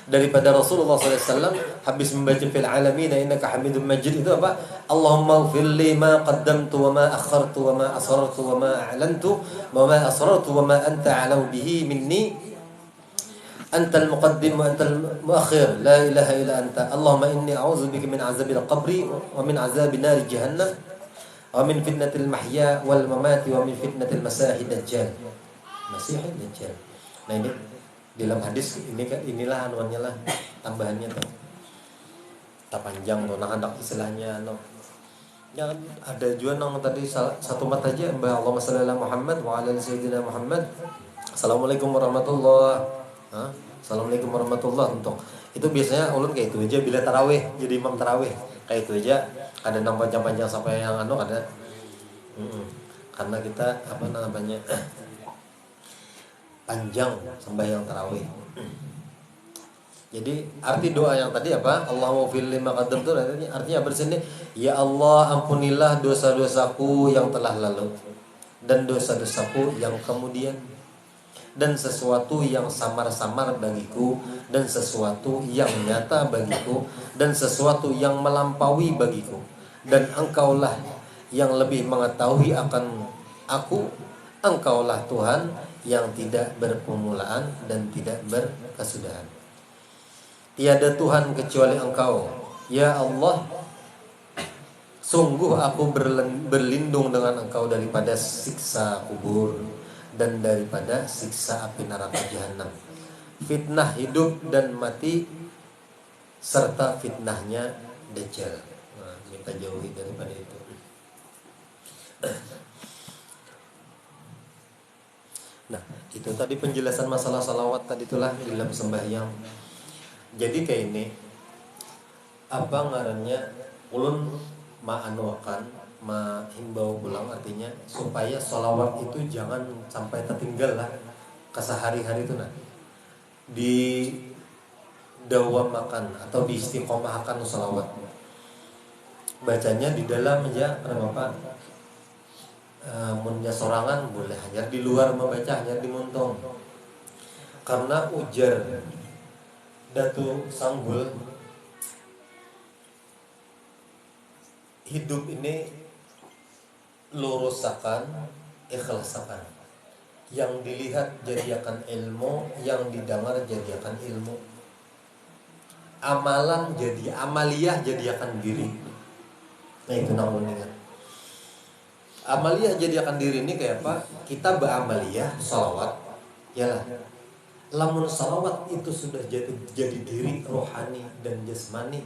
daripada Rasulullah SAW habis membaca fil alamin innaka Hamidum Majid itu apa? Allahumma ighfir li ma qaddamtu wa ma akhartu wa ma asrartu wa ma a'lantu wa ma asrartu wa ma anta a'lamu bihi minni antal muqaddim wa antal muakhir la ilaha illa anta. Allahumma inni a'udzubika min azabil qabri wa min azabin nar jahannam wa min fitnatil mahya wal mamati wa min fitnatil masihid dajjal. Masihid dajjal. Nah, ini dalam hadis ini kan inilah anuannya lah, tambahannya tuh. Tak panjang tuh nah hendak istilahnya no. Jangan ada juga nang tadi satu mat aja Mbah Allahumma shalli ala Muhammad wa ala sayyidina Muhammad. Assalamualaikum warahmatullahi. Assalamualaikum warahmatullahi untuk. Itu biasanya ulun kayak itu aja bila tarawih, jadi imam tarawih. Kayak itu aja. Ada nang panjang-panjang sampai yang anu ada. Karena kita apa namanya? Panjang sembahyang tarawih. Jadi arti doa yang tadi apa? Allahumma fil lima qaddam itu artinya apa di sini? Ya Allah, ampunilah dosa-dosaku yang telah lalu dan dosa-dosaku yang kemudian. dan sesuatu yang samar-samar bagiku, dan sesuatu yang nyata bagiku, dan sesuatu yang melampaui bagiku. Dan Engkaulah yang lebih mengetahui akan aku. Engkaulah Tuhan yang tidak berpermulaan dan tidak berkesudahan. Tiada Tuhan kecuali Engkau, ya Allah. Sungguh aku berlindung dengan Engkau daripada siksa kubur dan daripada siksa api neraka jahanam, fitnah hidup dan mati, serta fitnahnya Dajjal. Nah, kita jauhi daripada itu. Nah, itu tadi penjelasan masalah salawat tadi itulah dalam sembahyang. Jadi kayak ini, apa ngarannya, ulun ma'anwakan, himbau pulang, artinya supaya sholawat itu jangan sampai tertinggal lah kesehari-hari itu, nah di dawam makan atau di istiqomahkan sholawat, bacanya di dalam aja apa munnya sorangan boleh, hanya di luar membaca, hanya di muntong. Karena ujar Datu Sanggul, hidup ini lurusakan, ikhlasakan. Yang dilihat jadikan ilmu, yang didengar jadikan ilmu. Amalan jadi amaliyah jadikan diri. Nah itu namun ingat. Amaliyah jadikan diri ini kayak apa? Kita beramaliyah salawat, yalah. Lamun salawat itu sudah jadi diri rohani dan jasmani,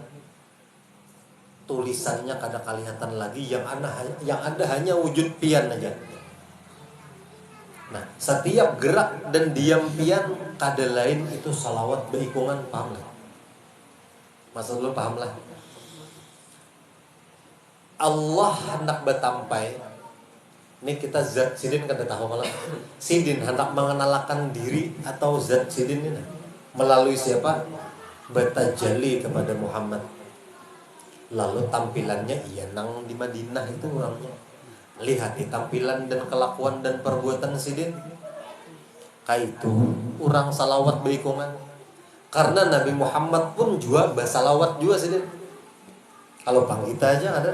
tulisannya kada kelihatan lagi, yang ada hanya wujud pian aja. Nah, setiap gerak dan diam pian kada lain itu salawat beikungan, paham lah? Maksud lu paham lah? Allah hendak betampai. Ini kita zat sidin kada tahu kalau sidin hendak mengenalkan diri atau zat sidin ini melalui siapa? Betajalli kepada Muhammad. Lalu tampilannya iya nang di Madinah itu orangnya. Lihat tampilan dan kelakuan dan perbuatan sidin. Kayak itu orang salawat beikungan. Karena Nabi Muhammad pun juga basalawat juga sidin. Kalau pang kita aja ada.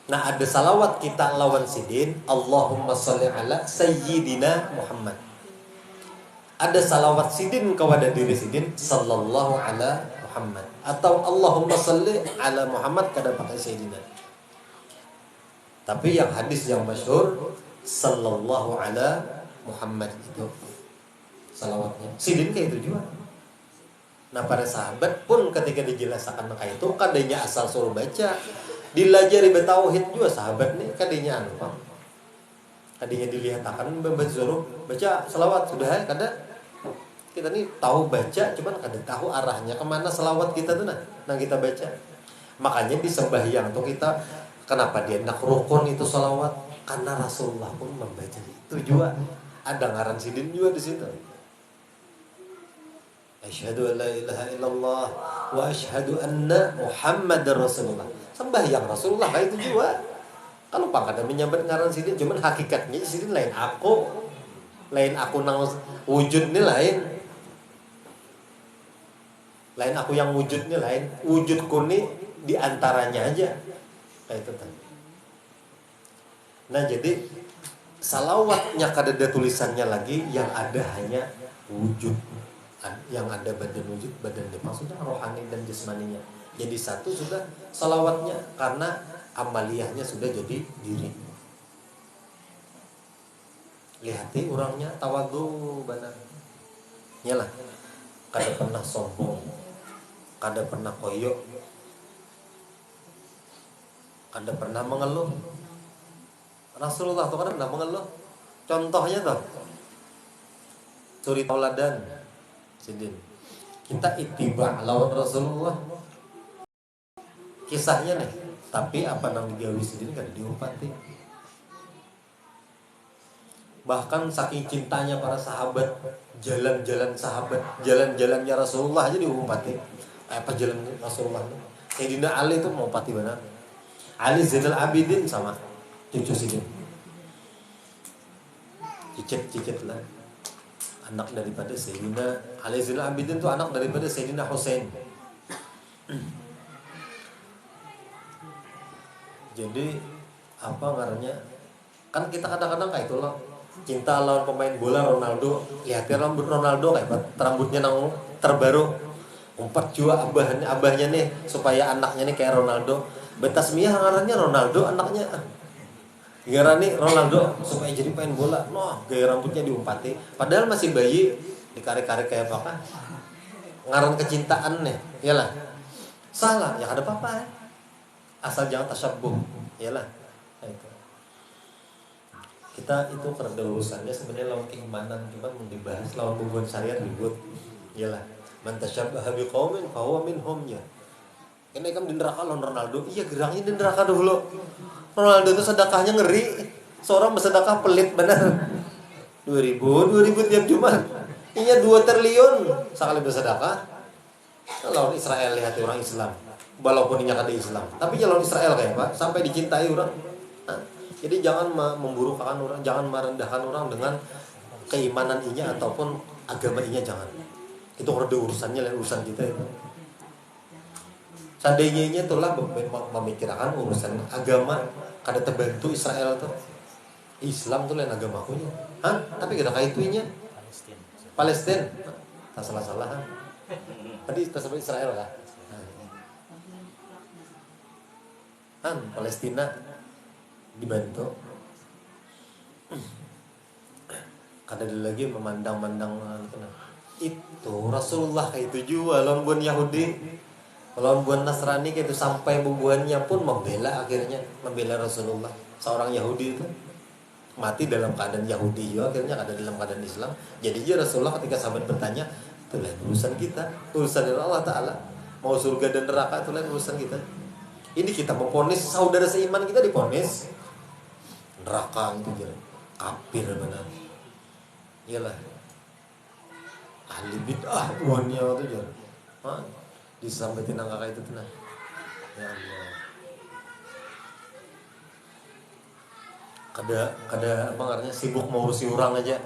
Nah ada salawat kita lawan sidin, Allahumma sholli ala Sayyidina Muhammad. Ada salawat sidin kepada diri sidin, sallallahu ala Muhammad. Atau Allahumma sholli ala Muhammad kada pakai Sayyidina. Tapi yang hadis yang masyhur sallallahu ala Muhammad itu salawatnya. Sidin kayak itu juga. Nah para sahabat pun ketika dijelaskan kayak itu kadanya asal suruh baca, dilajari bertauhid juga sahabat nih kadanya anu, kadanya dilihat akan membaca suruh baca selawat sudah ya kada. Kita nih tahu baca cuman kada tahu arahnya kemana selawat kita tuh nah kita baca. Makanya di sembahyang tuh kita kenapa dia nak rukun itu selawat, karena Rasulullah pun membaca itu juga. Ada ngaran sidin juga di situ. Asyhadu an la ilaha illallah wa asyhadu anna Muhammadar Rasulullah. Sembahyang Rasulullah kayak itu juga. Kalau pak kada menyambat ngaran sidin, cuman hakikatnya sidin lain aku nang wujud ini lain aku yang wujud ini lain, wujudku nih diantaranya aja kayak itu tadi. Nah jadi salawatnya kada ada tulisannya lagi, yang ada hanya wujud, yang ada badan wujud, badan depan sudah rohani dan jasmaninya. Jadi satu sudah salawatnya, karena amaliyahnya sudah jadi diri. Lihati orangnya tawadu benar. Nyalah, kada pernah sombong, kada pernah koyok, kada pernah mengeluh. Rasulullah tuh kada pernah mengeluh. Contohnya tuh, suri tauladan, sidin. Kita ittiba lawan Rasulullah. Kisahnya nih, tapi apa nang digawi sidin kada diumpati. Bahkan saking cintanya para sahabat, jalan-jalannya Rasulullah aja diumpati. Apa jalan Rasulullah? Sayyidina Ali itu mau pati benar. Ali Zainal Abidin sama cucu sidin. cicit lah. Anak daripada Sayyidina Ali Zainal Abidin itu anak daripada Sayyidina Husain. Jadi apa ngarannya? Kan kita kadang-kadang kayak itu loh. Cinta lawan pemain bola Ronaldo, lihatnya rambut Ronaldo kayak rambutnya nang terbaru. Umpat juga abahnya nih supaya anaknya nih kayak Ronaldo. Betas Mia ngarannya Ronaldo anaknya. Garani Ronaldo supaya jadi pemain bola. Noh, gaya rambutnya diumpati. Padahal masih bayi, dikarik-karik kayak apa kan? Ngaran kecintaan nih, iyalah. Salah, ya ada apa-apa. Asal jangan tasyabuh, iyalah. Nah, itu. Kita itu kerja urusannya sebenarnya lawan keimanan, cuma mau dibahas lawan hubungan syariat ribut. Iyalah. Man tasyabbaha biqaumin fahuwa minhum ya. Ini kan di neraka lawan Ronaldo. Iya, gerangnya di neraka dulu. Ronaldo itu sedekahnya ngeri. Seorang bersedekah pelit benar. 2000 tiap Jumat. Ini 2 triliun sekali bersedekah. Lawan Israel, lihat orang Islam. Walaupun ini ada Islam, tapi lawan Israel kayak Pak, sampai dicintai orang. Nah, jadi jangan memburukkan orang, jangan merendahkan orang dengan keimanan inya ataupun agama inya, jangan. Itu ada urusannya lain urusan kita itu. Seandainya itulah memikirkan urusan agama, kada terbantu Israel tuh. Islam tuh lain agamakunya. Hah? Tapi kita kayak itunya. Palestina. Tak salah-salah. Tadi kita sebut Israel lah. Han, Palestina dibantu. Kada ada lagi memandang-mandang itu Rasulullah kayak itu juga lawan buan Yahudi. Lawan buan Nasrani kayak itu sampai bubuannya pun membela, akhirnya membela Rasulullah. Seorang Yahudi itu mati dalam keadaan Yahudi juga, akhirnya ada dalam keadaan Islam. Jadi dia Rasulullah ketika sahabat bertanya, itu lain urusan kita, urusan dari Allah Ta'ala. Mau surga dan neraka itu lain urusan kita. Ini kita memponis saudara seiman kita diponis neraka itu jadi kafir benar. Iyalah. Ahli bid'ah buannya itu jadi. Hah? Disampetin angka itu tenang. Ya Allah. Kada apa artinya sibuk mengurusi orang aja.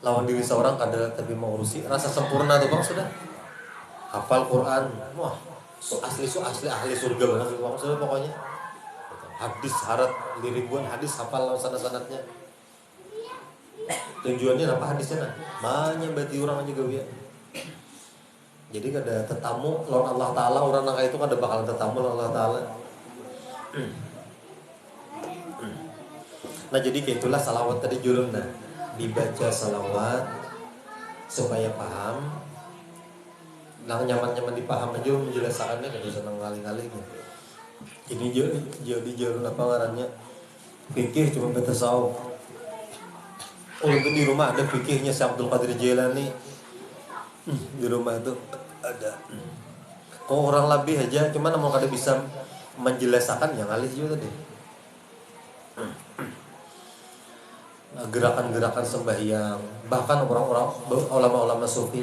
Lawan diri seorang kada tapi mengurusi rasa sempurna tuh Bang sudah. Hafal Quran. Wah, asli ahli surga banget Bang sudah pokoknya. Hadis syarat ribuan hadis hafal sanad-sanadnya. Tujuannya apa hadisnya? Menyembati orang aja gawe. Jadi kada tetamu lawan Allah Ta'ala, orang nang itu kada bakalan tetamu lawan Allah Ta'ala. Nah jadi kayak itulah salawat tadi jurun. Nah dibaca salawat supaya paham. Nah nyaman-nyaman dipaham aja menjelaskannya kada senang kali-kali gitu. Jadi jurun apa ngarannya fikih cuma bertasawuf. Untuk di rumah ada fikihnya Syekh Abdul Qadir Jailani. Di rumah itu ada. Oh orang lebih aja, cuman mau kada bisa menjelaskan yang alis juga tadi. Gerakan-gerakan sembahyang, bahkan orang-orang ulama-ulama sufi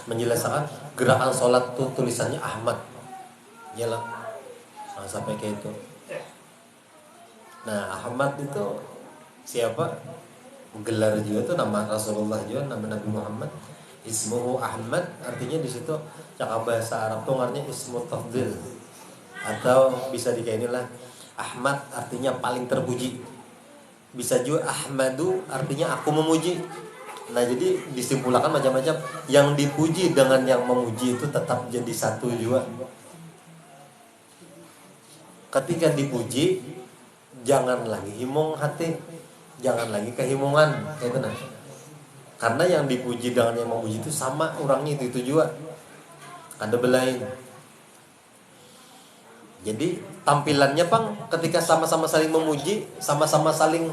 menjelaskan gerakan sholat tuh tulisannya Ahmad. Yalah. Nah, sampai kayak itu. Nah, Ahmad itu siapa? Gelar juga tuh nama Rasulullah juga, nama Nabi Muhammad. Ismuhu Ahmad, artinya di situ cakap bahasa Arab tuh artinya ismu tafdil. Atau bisa dikainilah Ahmad artinya paling terpuji. Bisa juga Ahmadu artinya aku memuji. Nah jadi disimpulkan macam-macam. Yang dipuji dengan yang memuji itu tetap jadi satu juga. Ketika dipuji, jangan lagi himung hati, jangan lagi kehimungan, itu nah. Karena yang dipuji dengan yang memuji itu sama orangnya itu juga. Ada belain. Jadi tampilannya Bang ketika sama-sama saling memuji, sama-sama saling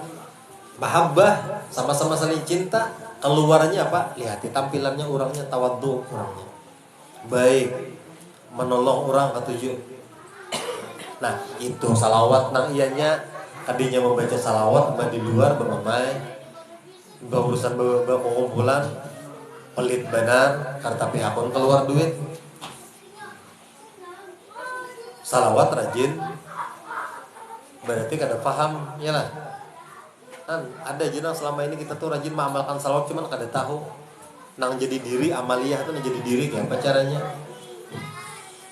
mahabbah, sama-sama saling cinta, keluarnya apa? Lihat tampilannya orangnya tawadhu orangnya. Baik, menolong orang ketujuh. Nah, itu salawat nang ianya kadinya membaca salawat di luar bermamai. Berurusan berkumpulan pelit benar karena pihakon keluar duit. Salawat rajin berarti kada paham ya lah. Kan ada aja nang selama ini kita tuh rajin mengamalkan salawat cuman kada tahu nang jadi diri amaliyah tuh nang jadi diri kayak apa caranya.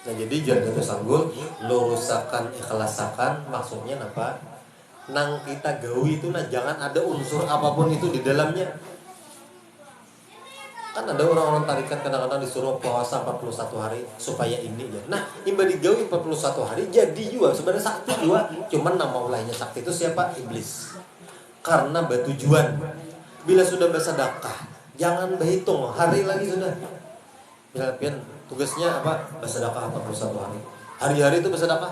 Nah jadi jangan itu sanggul lurusakan ikhlasakan maksudnya apa? Nang kita gawi itu nah jangan ada unsur apapun itu di dalamnya. Kan ada orang-orang tarikat kadang-kadang disuruh puasa 41 hari supaya ini ya. Nah, imba digawi 41 hari jadi juga sebenarnya sakti juga. Cuman nama ulahnya sakti itu siapa? Iblis. Karena bertujuan. Bila sudah bersedekah, jangan berhitung hari lagi sudah. Bila pian tugasnya apa? Bersedekah 41 hari. Hari-hari itu bersedekah.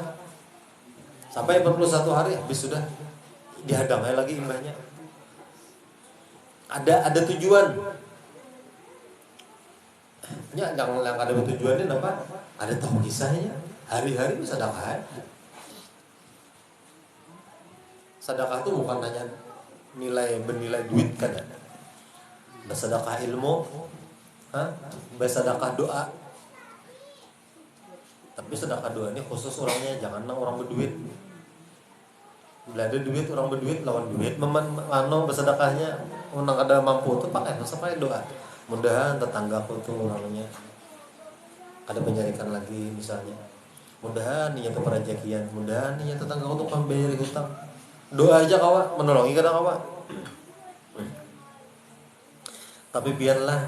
Sampai 41 hari habis sudah dihadangnya lagi imbahnya. Ada tujuan. Ya, yang ada tujuannya apa? Ada tahu kisahnya. Hari-hari bisa sedekah. Sedekah itu bukan hanya bernilai duit kan? Bersedekah ilmu, bersedekah doa. Tapi sedekah doa ini khusus orangnya, jangan orang berduit. Bila ada duit orang berduit lawan duit, bersedekahnya orang ada mampu tuh pakai doa. Mudahan tetanggaku tuh orangnya ada penyarikan lagi misalnya. Mudahan niat perajakian, mudahan niat tetanggaku tuh pembayar hutang. Doa aja kawan, menolongi kadang kawan. Tapi biarlah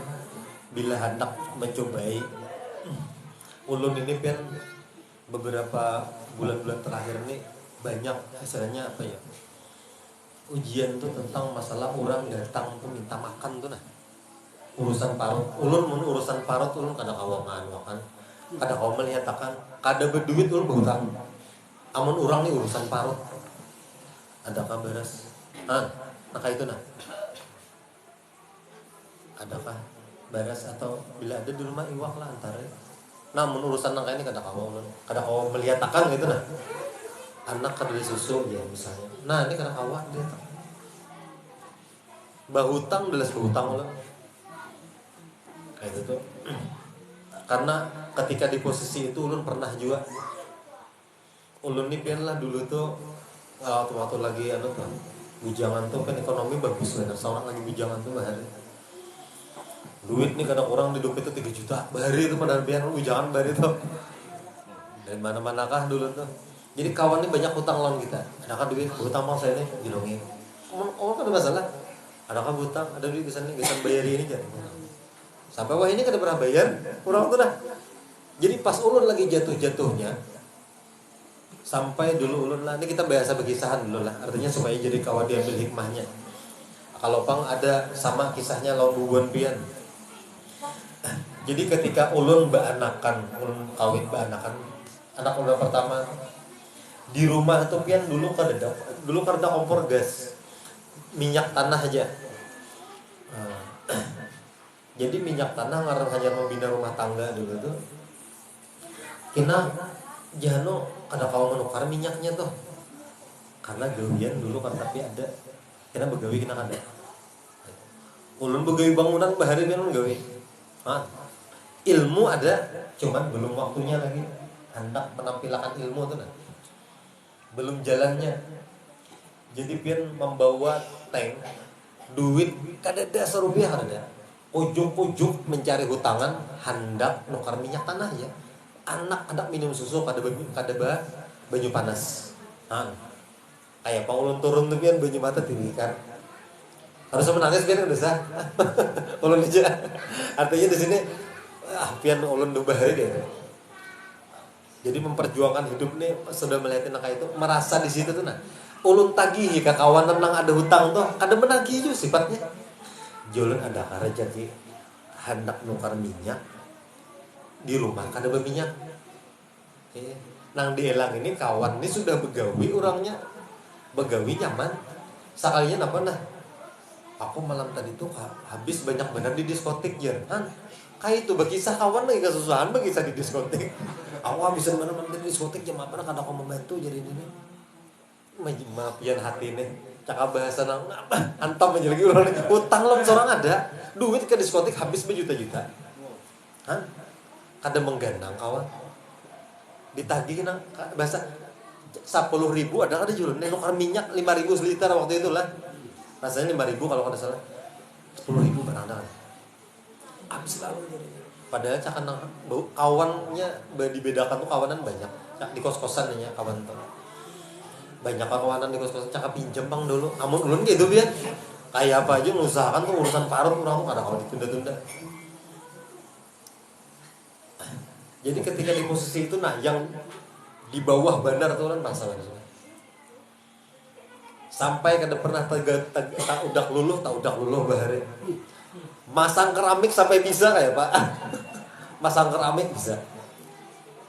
bila hendak mencobai ulun ini pian beberapa bulan-bulan terakhir ini banyak istilahnya apa ya? Ujian tuh tentang masalah orang datang tuh minta makan tuh nah. Urusan parut urusan parut ulun kada kawangan kan kada kawan melihatkan kada berduit ulun berhutang amun urang nih urusan parut adakah beres nah itu nah adakah beres atau bila ada di rumah iwak lah antara namun urusan nang ini kada kawan melihatkan gitu nah anak kada susu ya misalnya nah ini kada kawan dia bahutang delas bahutang ulun kayak gitu. Karena ketika di posisi itu ulun pernah juga ulun nih pian lah dulu tuh waktu lagi tuh bujangan tuh kan ekonomi bagus bener seorang lagi bujangan tuh bahari duit nih kadang orang di dompet tuh 3 juta bahari itu pada pian bujangan bahari tuh dan mana-manakah dulu tuh jadi kawan nih banyak hutang lawan kita adakah duit hutang mau saya nih gilongi kan ada masalah adakah hutang ada duit kesan bayari ini jadi sampai wah ini kada pernah bayar kurang tuh dah. Jadi pas ulun lagi jatuh-jatuhnya sampai dulu ulun lah ini kita biasa berkisahan dulu lah artinya supaya jadi kawan diambil hikmahnya. Kalau pang ada sama kisahnya lawan bubuan pian. Jadi ketika ulun beanakan ulun kawin beanakan anak ulun pertama di rumah tuh pian dulu kada kompor gas minyak tanah aja. Jadi minyak tanah ngarang hanya membina rumah tangga dulu tuh. Kena jano kada kawan menukar minyaknya tuh. Karena gawian dulu kan tapi ada. Kena begawi kena kada. Ulun begawi bangunan bahari pian gawi. Ilmu ada, cuman belum waktunya lagi. Hendak menampilkan ilmu tuh nah. Belum jalannya. Jadi pian membawa tank duit kada ada serupiah kada ada. Ujuk-ujuk mencari hutangan hendak nukar minyak tanah ya. Anak hendak minum susu kada banyu panas. Kayak paulun turun tuh pian banyu mata kan. Harus menangis pian udah sah. Ulun aja. Artinya di sini pian ulun bahari dia. Jadi memperjuangkan hidup nih sudah melihat anak itu merasa di situ tuh nah. Ulun tagih ke kawan nang ada hutang tuh kada menagih juga sifatnya. Jualan ada rezeki hendak nukar minyak di rumah kada berminyak. Nang dielang ini kawan ini sudah begawi orangnya begawi nyaman. Sekalinya apa nah? Aku malam tadi tuh habis banyak benar di diskotik jar. Kayak itu berkisah kawan lagi kesusahan berkisah di diskotik. Aku habisan mana-mana di diskotik jam apa kada aku membantu jadi ini. Maafian hati nih. Cakap bahasa nang antam aja lagi orang utang lo seorang ada duit ke diskotik habis berjuta-juta kada menggandang kawan ditagih nang bahasa 10.000 ada jual nukar minyak 5.000 seliter waktu itu lah Rasanya 5.000 kalau kada salah. 10.000 barang dah. Habis lalu. Padahal cakan kawannya dibedakan tuh kawanan banyak. Di kos-kosan nya kawan tuh. Banyak kawanan di kos-kosan cakap pinjam bang dulu. Amun ulun gitu biar. Kayak apa aja mengusahakan tuh urusan parut orang tuh kada kalau ditunda-tunda. Jadi ketika di posisi itu, nah yang di bawah bandar tuh kan masalahnya. Sampai kada pernah tak udah luluh bahari. Masang keramik sampai bisa kayak Pak. Masang keramik bisa.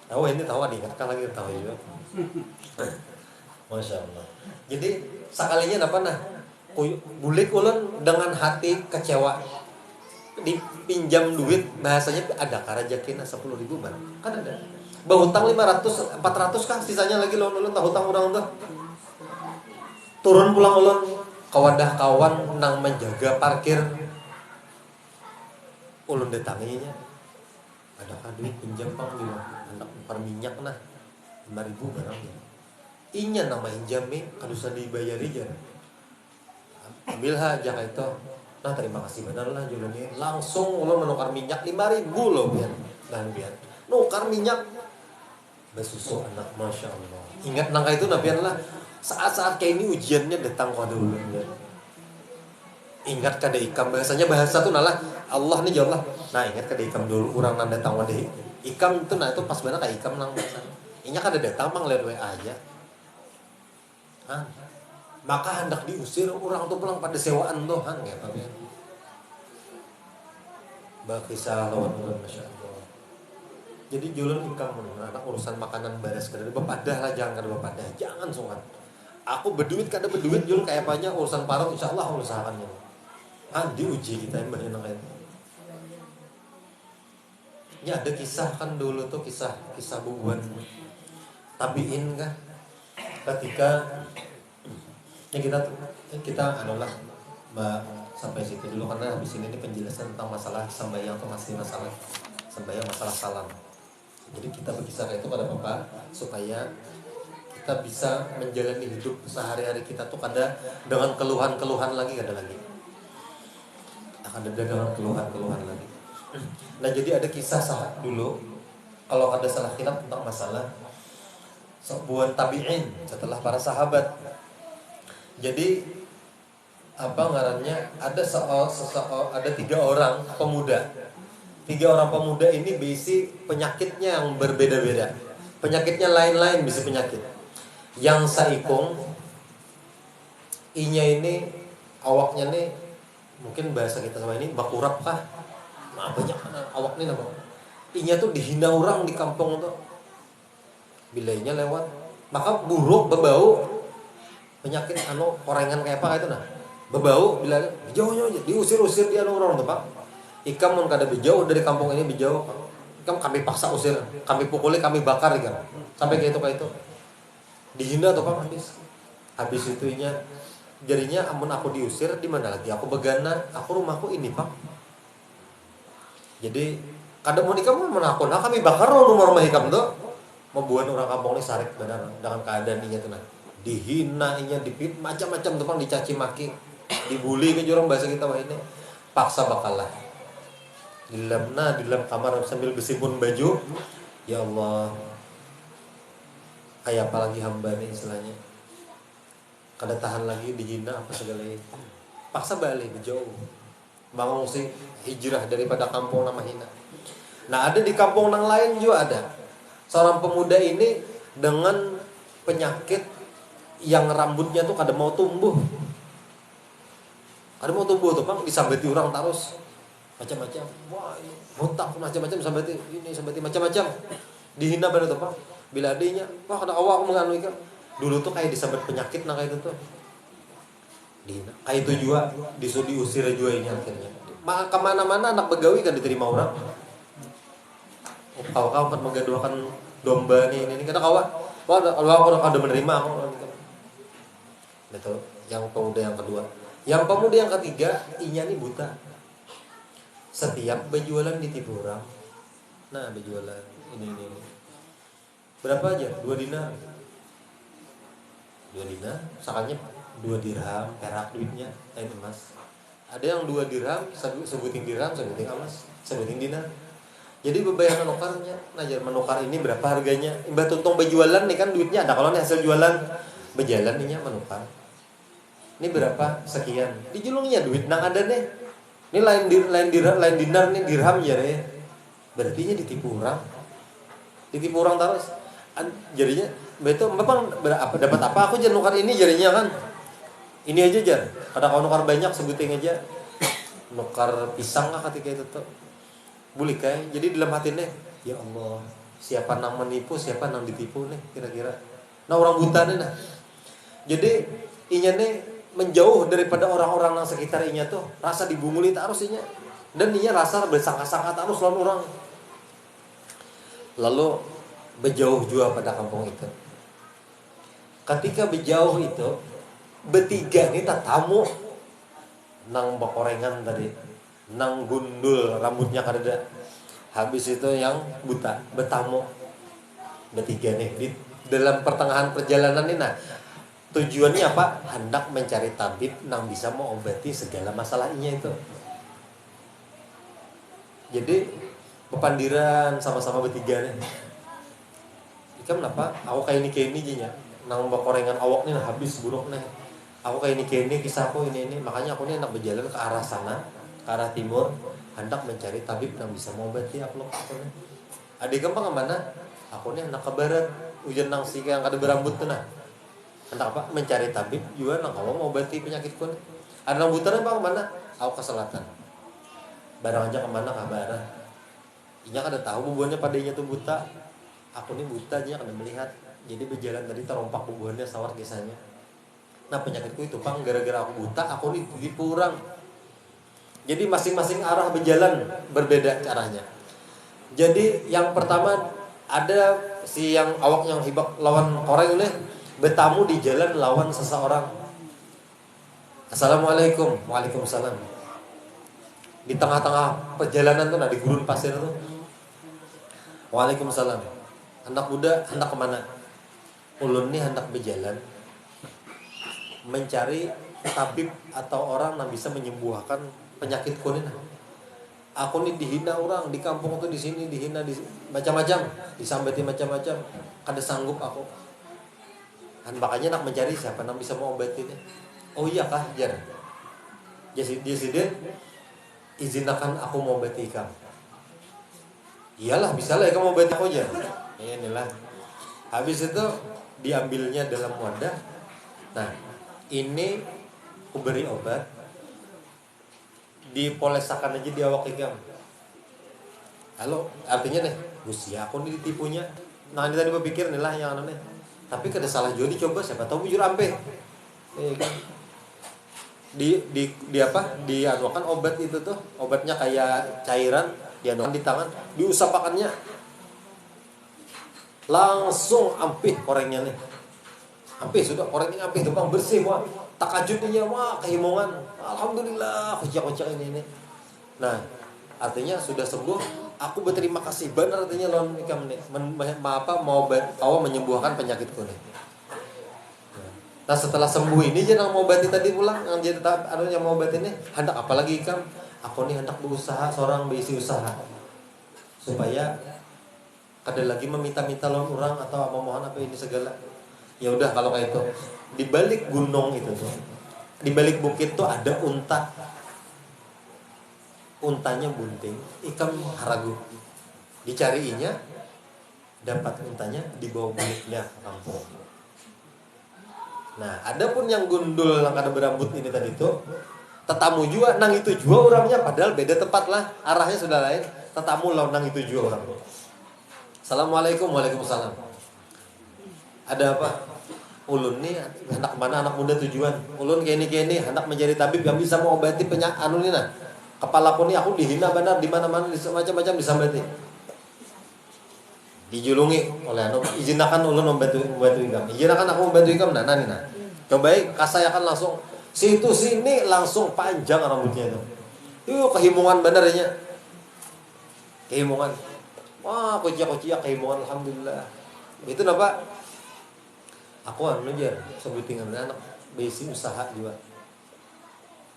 Tahu ini tahu diingatkan lagi tahu juga. Masya Allah. Jadi sekalinya apa nah? Bulik ulun dengan hati kecewa. Dipinjam duit bahasanya ada karajakin 10.000 bang kan ada bahutang 500 400 kah sisanya lagi ulun tak hutang orang tuh turun pulang ulun kawadah kawan nang menjaga parkir ulun datanginya ada kan duit pinjam bang di anak perminyak nah 5.000 barangnya inya nama injami kadusan dibayari jar ambil aja kayak itu. Nah terima kasih benar lah julungnya. Langsung ulun menukar minyak 5.000 loh biar. Dan biar nukar minyak besusu anak Masya Allah. Ingat nangka itu nabian lah. Saat-saat kayak ini ujiannya datang pada ulun biar. Ingat kada ikam bahasanya bahasa tuh nalah Allah nih jawab lah. Nah ingat kada ikam dulu orang nang datang pada ikam tuh nah itu pas benar kayak ikam nang bahasa. Inya kada datang mang lewat WA aja. Maka hendak diusir orang tuh pulang pada sewaan Tuhan ya Pak ya. Bakisah lawan ulun Masya Allah. Jadi julun ikam anak urusan makanan baras kada bepadah lah jangan kada bepadah jangan sungan. Aku berduit kada berduit julun kayak apanya urusan parut insyaallah usahakannya. Diuji kita yang benar kayak itu. Ya ada kisah kan dulu tuh kisah bubuan tabiin kan ketika ya kita adalah sampai situ dulu karena habis ini penjelasan tentang masalah sembahyang atau masih masalah sembahyang masalah salam. Jadi kita berkisah itu pada Bapak supaya kita bisa menjalani hidup sehari-hari kita tuh kada dengan keluhan-keluhan lagi kada lagi. Akan ada dengan keluhan-keluhan lagi. Nah jadi ada kisah dulu kalau ada salah khilaf tentang masalah buat tabi'in setelah para sahabat. Jadi apa ngarannya ada ada 3 orang pemuda. 3 orang pemuda ini bisi penyakitnya yang berbeda-beda. Penyakitnya lain-lain bisi penyakit. Yang saikung inya ini awaknya nih mungkin bahasa kita sama ini bakurap kah? Nah, banyak awak nih nama. Inya tuh dihina orang di kampung tuh. Bila inya lewat maka buruk berbau penyakit orengan kayak apa itu nah berbau bila jauhnya aja diusir-usir dia orang tuh Pak ikam mun kada berjauh dari kampung ini berjauh ikam kami paksa usir kami pukuli kami bakar ikam sampai kayak itu dihina tuh Pak habis itunya jadinya amun aku diusir di mana lagi aku begana aku rumahku ini Pak jadi kada mau ikam mun aku nah kami bakar rumah ikam tuh membuat orang kampung ini sarik benar dengan keadaan ini tuh nah dihina inya dipit macam-macam tuh Bang dicaci maki dibully ke jorong bahasa kita wah ini paksa bakalah di dalam kamar sambil bersimpun baju ya Allah kayak apalagi hamba nih istilahnya kada tahan lagi dihina apa segala itu paksa balik jauh bangun sih hijrah daripada kampung nama hina. Nah ada di kampung yang lain juga ada seorang pemuda ini dengan penyakit yang rambutnya tuh kada mau tumbuh tuh Bang disambati orang terus macam-macam wah botak macam-macam sambati ini sambati macam-macam dihina pada tuh Bang bila adanya wah kada awak menganu ikan dulu tuh kayak disambat penyakit nah kayak itu tuh dihina kayak itu juga disuruh diusir juga ini akhirnya maka kemana-mana anak begawi kan diterima orang kau kan menggaduhkan domba nih ini kada kawan wah orang kada menerima aku itu yang pemuda yang kedua. Yang pemuda yang ketiga inya nih buta. Setiap berjualan ditipu orang. Nah berjualan ini. Berapa aja? 2 dinar. 2 dinar. Sakalnya 2 dirham perak duitnya lain emas. Ada yang 2 dirham sebutin dirham, sebutin emas, sebutin dinar. Jadi bebayang menukarnya, najar menukar ini berapa harganya. Imbah tuntung berjualan nih kan duitnya ada kalau nih hasil jualan berjalan nih menukar. Ini berapa sekian. Dijulungnya duit nang ada nih. Ini lain dinar nih dirham ya deh. Berarti nya ditipu orang. Ditipu orang terus. Jadinya betul memang dapat apa aku jangan nukar ini jadinya kan. Ini aja jar. Kada kau nukar banyak sebutin aja. Nukar pisang lah ketika itu tuh. Boleh kayak. Jadi dalam hati nih, ya Allah, siapa nang menipu, siapa nang ditipu nih kira-kira. Nah orang buta nih nah. Jadi inya nih menjauh daripada orang-orang yang sekitar inya tuh rasa dibunguli terus inya. Dan inya rasa bersangka-sangka terus lawan orang. Lalu berjauh juga pada kampung itu. Ketika berjauh itu bertiga nih tak tamu nang bakorengan tadi, nang gundul rambutnya kada. Habis itu yang buta bertamu bertiga nih di dalam pertengahan perjalanan ini. Nah tujuannya apa? Hendak mencari tabib nang bisa mengobati segala masalahnya itu. Jadi pepandiran sama-sama bertiga nih. Ikam kenapa? Aku kayak ini jinya. Nang bakorengan awak nih nah, habis buruk nih. Aku kayak ini kisahku ini. Makanya aku nih hendak berjalan ke arah sana, ke arah timur, hendak mencari tabib yang bisa mengobati aku nih. Adik gampang kemana? Aku nih hendak ke barat. Ujian nang si yang kada berambut tuh nah. Hendak apa? Mencari tabib juga nang kamu mau obati penyakitku nih. Ada nang buta bang kemana? Aku ke selatan. Barang aja kemana kabar? Inya kada tahu bubuhannya padanya tuh buta. Aku nih buta aja kada melihat. Jadi berjalan tadi terompak bubuhannya sawar kisahnya. Nah penyakitku itu bang gara-gara aku buta aku nih ditipu orang. Jadi masing-masing arah berjalan berbeda caranya. Jadi yang pertama ada si yang awak yang hibak lawan orang ini bertamu di jalan lawan seseorang. Assalamualaikum. Waalaikumsalam. Di tengah-tengah perjalanan tuh nah di gurun pasir tuh. Waalaikumsalam. Hendak muda hendak kemana? Ulun nih hendak berjalan mencari tabib atau orang yang bisa menyembuhkan penyakitku nih. Aku nih dihina orang di kampung tuh di sini dihina di macam-macam, disambati macam-macam, kada sanggup aku. Dan makanya nak mencari siapa yang bisa mengobatinnya. Oh iya kah jar. Jadi izinkan aku mengobati kamu. Iyalah bisa lah kamu obati aku aja. Inilah. Habis itu diambilnya dalam wadah. Nah, ini aku beri obat. Dipolesakan aja di awak ikam. Halo, artinya nih, usia aku nih ditipunya. Nah, ini tadi berpikir nih lah yang aneh. Tapi kada salah juga dicoba, siapa tahu bujur ampe. Kan. Di apa? Dianuakan obat itu tuh, obatnya kayak cairan, dianuakan di tangan, diusapakannya. Langsung ampih korengnya nih. Ampih sudah korengnya ampih tuh bang bersih wah. Takajudnya wah kehimongan. Alhamdulillah kocak-kocak ini. Nah, artinya sudah sembuh. Aku berterima kasih benar artinya lawan ikam nih. Mau kau menyembuhkan penyakitku nih. Nah, setelah sembuh ini jangan mau obati tadi pulang yang jadi yang mau obati ini hendak apa lagi ikam? Aku nih hendak berusaha seorang berisi usaha supaya kada lagi meminta-minta lawan orang atau memohon apa ini segala. Ya udah kalau kayak itu di balik gunung itu tuh, di balik bukit tuh ada unta. Untanya bunting, ikam haragu. Dicariinya, dapat untanya dibawa miliknya ke kampung. Nah, ada pun yang gundul yang ada berambut ini tadi tuh, tetamu juga nang itu juga orangnya padahal beda tempat lah, arahnya sudah lain. Tetamu lawan nang itu juga orang. Assalamualaikum. Waalaikumsalam. Ada apa? Ulun nih hendak mana anak muda tujuan. Ulun kayak ini hendak menjadi tabib yang bisa mengobati penyakit anu nih nah. Kepalaku nih aku dihina benar di mana-mana macam-macam disambati. Dijulungi oleh anu izinkan ulun membantu ikam. Izinkan aku membantu ikam nah nih nah. Coba kasayakan langsung situ sini langsung panjang rambutnya itu. Yuk kehimungan benar ya. Kehimungan. Wah, kocak-kocak kehimungan alhamdulillah. Itu napa? Aku anu aja sebutin anak basic usaha juga.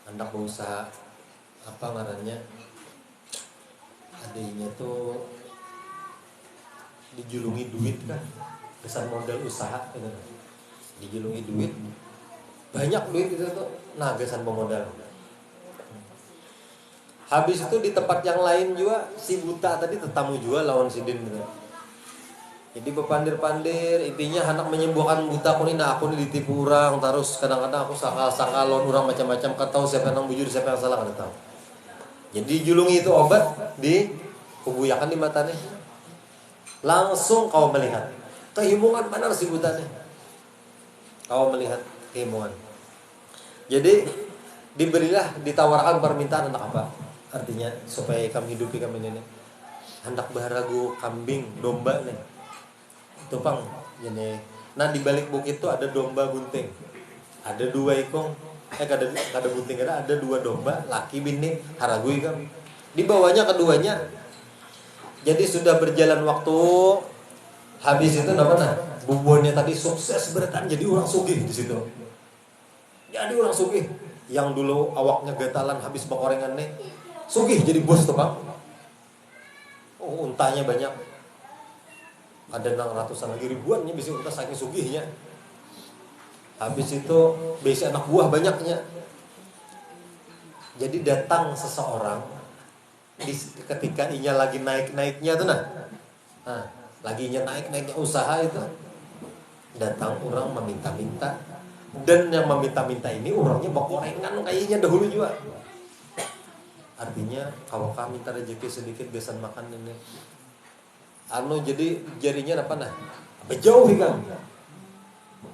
Hendak berusaha apa ngarannya, adanya tuh dijulungi duit kan, kesan modal usaha gitu. Dijulungi duit, banyak duit itu tuh, nah kesan pemodal. Habis itu di tempat yang lain juga si buta tadi tetamu juga lawan si Din gitu. Jadi bepandir-pandir, intinya anak menyembuhkan buta aku nih, nah aku nih ditipu orang, terus kadang-kadang aku sakal-sakal lawan orang macam-macam, kau tahu siapa yang bujur, siapa yang salah, kada tahu. Jadi julungi itu obat di kubuyakan di matanya. Langsung kau melihat kehimungan benar si buta nih. Kau melihat kehimungan. Jadi diberilah, ditawarkan permintaan hendak apa? Artinya supaya kami hidupi kami ini. Hendak baharagu kambing, domba nih. Itu pang, jadi. Nah di balik bukit itu ada domba bunting. Ada 2 ekong. Kada bunting ada 2 domba, laki bini, haragui kan. Di bawahnya keduanya. Jadi sudah berjalan waktu, habis itu nah bubonnya tadi sukses bertahan jadi orang sugih di situ. Jadi orang sugih yang dulu awaknya getalan habis bakorengan nih, sugih jadi bos tuh bang. Oh untanya banyak, ada 600-an lagi ribuannya bisa unta saking sugihnya. Habis itu biasa anak buah banyaknya. Jadi datang seseorang ketika inya lagi naik-naiknya tuh nah lagi inya naik-naiknya usaha itu, datang orang meminta-minta, dan yang meminta-minta ini orangnya bakorengan kayaknya dahulu juga. Artinya kalau kami minta rezeki sedikit besan makan ini jadi jarinya apa nah bejauh ikan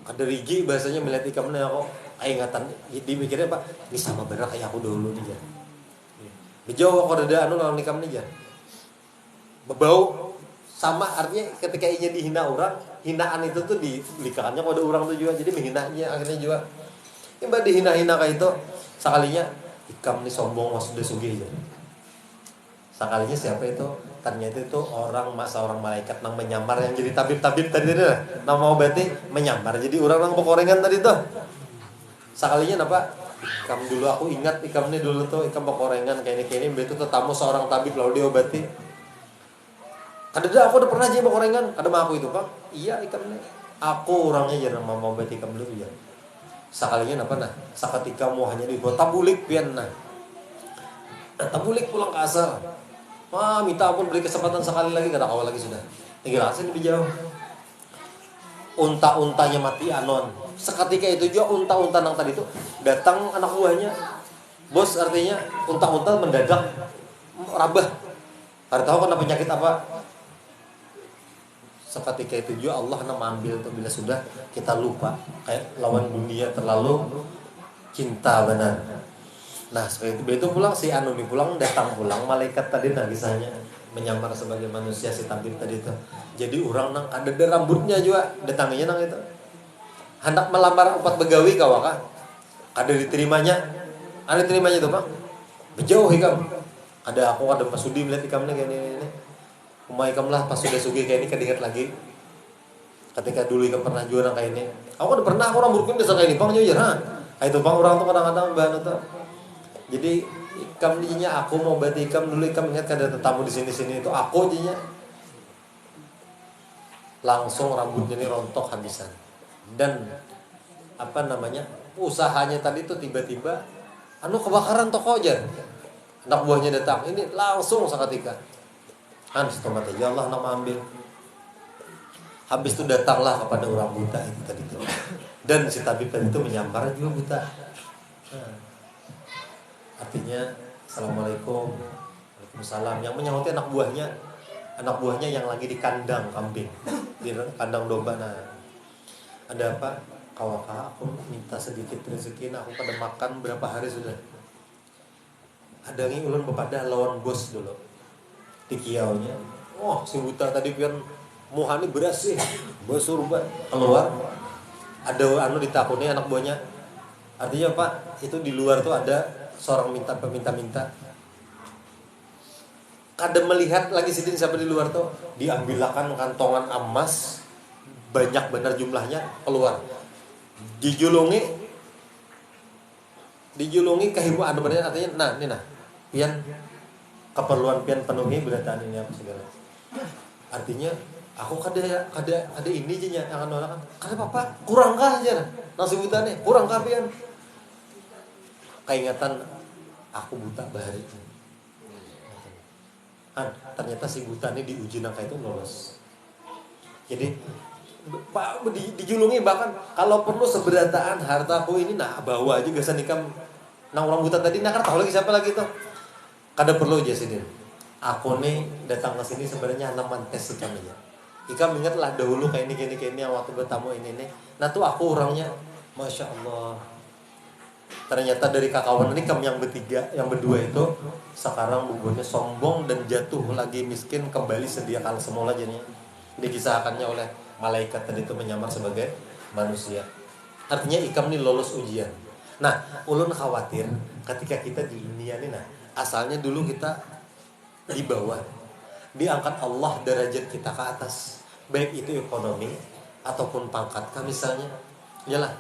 ada rigi bahasanya melihat ikannya kok ingatan dimikirnya apa ini sama bener kayak aku dulu nih ya. Bejauh kok ada lawan ikan nih ya, bebau sama, artinya ketika inya dihina orang, hinaan itu tuh dibelikannya pada orang tuh juga, jadi menghinanya akhirnya juga mbak dihina-hina kayak itu. Sekalinya ikam nih sombong maksudnya sugih aja. Sekalinya siapa itu? Ternyata itu orang malaikat nang menyamar yang jadi tabib-tabib tadi nah. Nama berarti menyamar jadi orang nang pekorengan tadi tuh. Sekalinya apa? Ikam dulu aku ingat ikam nih dulu tuh ikam pekorengan kayak ini itu tetamu seorang tabib lalu diobati. Kada aku udah pernah jadi pekorengan, kada mah aku itu Pak. Iya ikam nih. Aku orangnya jarang mau obati ikam dulu ya. Sekalinya apa nah? Seketika mau hanya dibuat tabulik pian nah. Tabulik pulang ke asal. Wah, minta ampun beri kesempatan sekali lagi, kada kawal lagi sudah. Tinggal asin lebih jauh. Unta-untanya mati anon. Seketika itu juga unta-unta nang tadi itu datang anak buahnya. Bos, artinya unta-unta mendadak rabah. Kada tahu kena penyakit apa. Seketika itu juga Allah mengambil tuh bila sudah kita lupa kayak lawan dunia terlalu cinta benar. Nah seperti itu pulang si anu nih pulang datang pulang malaikat tadi nah kisahnya menyamar sebagai manusia si tabib tadi itu. Jadi orang nang ada rambutnya juga datangnya nang itu. Hendak melamar 4 begawi kawakah? Ada diterimanya. Ada diterimanya tuh Bang. Bejauh ikam. Ada aku ada Mas Sudi melihat ikamnya kayak ini. Umay ikam lah pas sudah sugi kayak ini kedingat lagi. Ketika dulu ikam pernah juara kayak ini. Aku udah pernah orang buruknya bisa kayak ini Bang jujur ha. Itu Bang orang tuh kadang-kadang bahan itu. Jadi ikam dinya aku mau berarti ikam dulu ikam ingat ada tetamu di sini itu aku dinya langsung rambutnya ini rontok habisan dan apa namanya usahanya tadi tuh tiba-tiba anu kebakaran toko aja anak buahnya datang ini langsung seketika tomat aja Allah nak ambil habis itu datanglah kepada orang buta itu tadi tuh dan si tabib tadi itu menyamar juga buta. Artinya assalamualaikum, waalaikumsalam. Yang menyauti anak buahnya yang lagi di kandang kambing, di kandang domba. Nah, ada apa? Kawaka, aku minta sedikit rezeki. Nah, aku pada makan berapa hari sudah. Ada yang ulun bepada lawan bos dulu, di kiaunya. Oh, si buta tadi kan muhani beras sih, bos surba keluar. Ada anu ditakuni anak buahnya. Artinya Pak, itu di luar tuh ada seorang peminta-minta. Kada melihat lagi sidin siapa di luar tuh, diambilkan kantongan emas banyak benar jumlahnya keluar. Dijulungi dijulungi kehibuan artinya nah ini nah pian keperluan pian penuhi berataan ini apa segala artinya aku kada ini aja yang akan nolak kada papa kurang kah aja nah sebutannya kurang kah pian keingatan aku buta bahari ternyata si buta ini diuji nangka itu lolos jadi Pak dijulungi bahkan kalau perlu seberataan hartaku ini nah bawa aja gasan ikam nang orang buta tadi nak tahu lagi siapa lagi tuh kada perlu aja sini aku nih datang ke sini sebenarnya nama tes ikam aja ikam ingatlah dahulu kayak ini yang waktu bertamu ini nah tuh aku orangnya masya Allah ternyata dari kakawan ini kami yang bertiga yang berdua itu sekarang buburnya sombong dan jatuh lagi miskin kembali sedia kala semula jadinya dikisahkannya oleh malaikat tadi itu menyamar sebagai manusia. Artinya ikam ini lolos ujian. Nah, ulun khawatir ketika kita di dunia ini nah, asalnya dulu kita di bawah. Diangkat Allah derajat kita ke atas. Baik itu ekonomi ataupun pangkat. Misalnya, yalah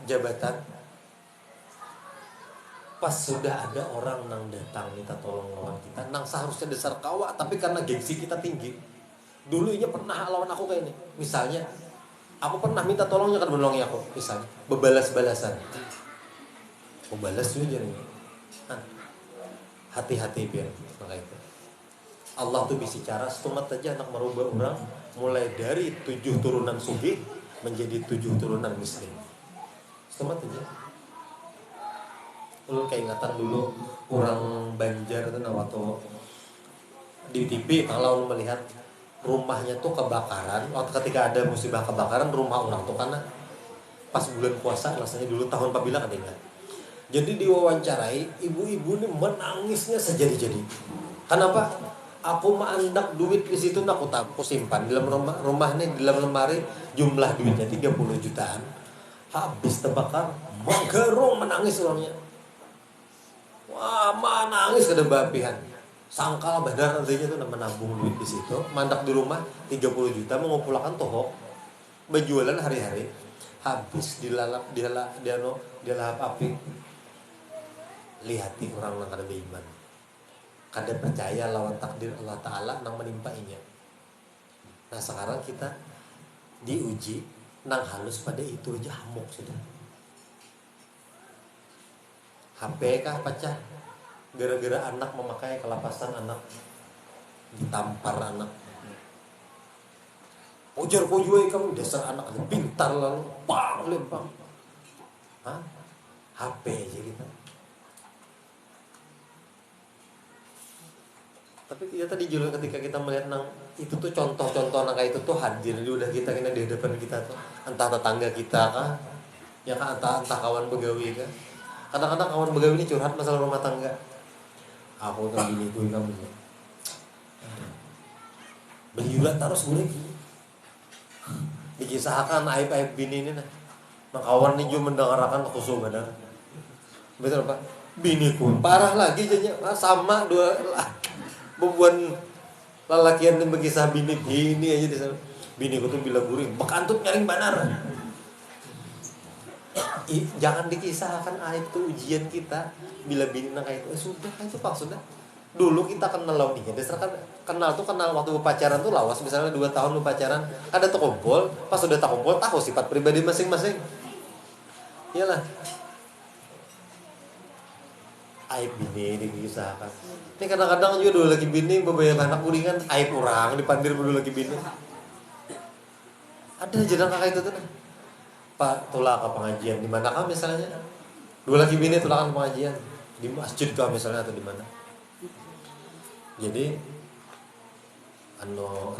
jabatan. Pas sudah ada orang nang datang minta tolong lawan kita, nang seharusnya dasar kawa, tapi karena gengsi kita tinggi. Dulu ini pernah lawan aku kayak ini. Misalnya, aku pernah minta tolongnya kan menolongi aku. Misalnya, bebalas-balasan. Aku balas juga nih. Hati-hati biar maka itu. Allah tuh bisa cara setumat aja nak merubah orang mulai dari 7 turunan sugih menjadi 7 turunan miskin. Setumat aja. Lu keingatan dulu orang Banjar itu waktu di TV kalau lu melihat rumahnya tuh kebakaran waktu ketika ada musibah kebakaran rumah orang tuh karena pas bulan puasa rasanya dulu tahun pabila kan ingat jadi diwawancarai ibu-ibu ini menangisnya sejadi-jadi kenapa aku mandak duit di situ aku simpan di dalam rumah nih di dalam lemari jumlah duitnya 30 jutaan habis terbakar magerung menangis orangnya wah menangis kedebapihan sangkal badar artinya tuh menabung duit di situ mandak di rumah 30 juta mengumpulkan tohok berjualan hari-hari habis dilalap api lihati orang yang kada beriman kada percaya lawan takdir Allah Ta'ala nang menimpainya nah sekarang kita diuji nang halus pada itu aja hamuk sudah HP kah pecah gara-gara anak memakai kelapasan anak ditampar anak ujar kujui kamu dasar anak pintar lalu pang lempang HP aja kita tapi kita tadi juga ketika kita melihat nang itu tuh contoh-contoh nang kayak itu tuh hadir di udah kita kena di hadapan kita tuh entah tetangga kita kah ya kan entah kawan begawi kah kadang-kadang kawan begawi ini curhat masalah rumah tangga aku kan gini tuh kamu beliuran terus gue dikisahkan aib-aib bini ini nah kawan ini juga mendengarkan khusus benar betul pak biniku parah lagi jadinya sama dua bebuan lelakian yang berkisah bini aja di sana biniku tuh bilang guring bekantut nyaring banar jangan dikisahkan aib tuh ujian kita bila bini nang kayak itu sudah itu maksudnya dulu kita kenal lawan dia dasar kan kenal waktu pacaran tuh lawas misalnya 2 tahun pacaran ada tuh kumpul pas udah tak kumpul tahu sifat pribadi masing-masing iyalah aib bini dikisahkan ini kadang-kadang juga dulu lagi bini beberapa anak kuringan aib orang dipandir dulu lagi bini ada jenang kakak itu tuh Pak tulak ke pengajian di mana kah misalnya dua lagi bini tulakan pengajian di masjid kah misalnya atau di mana jadi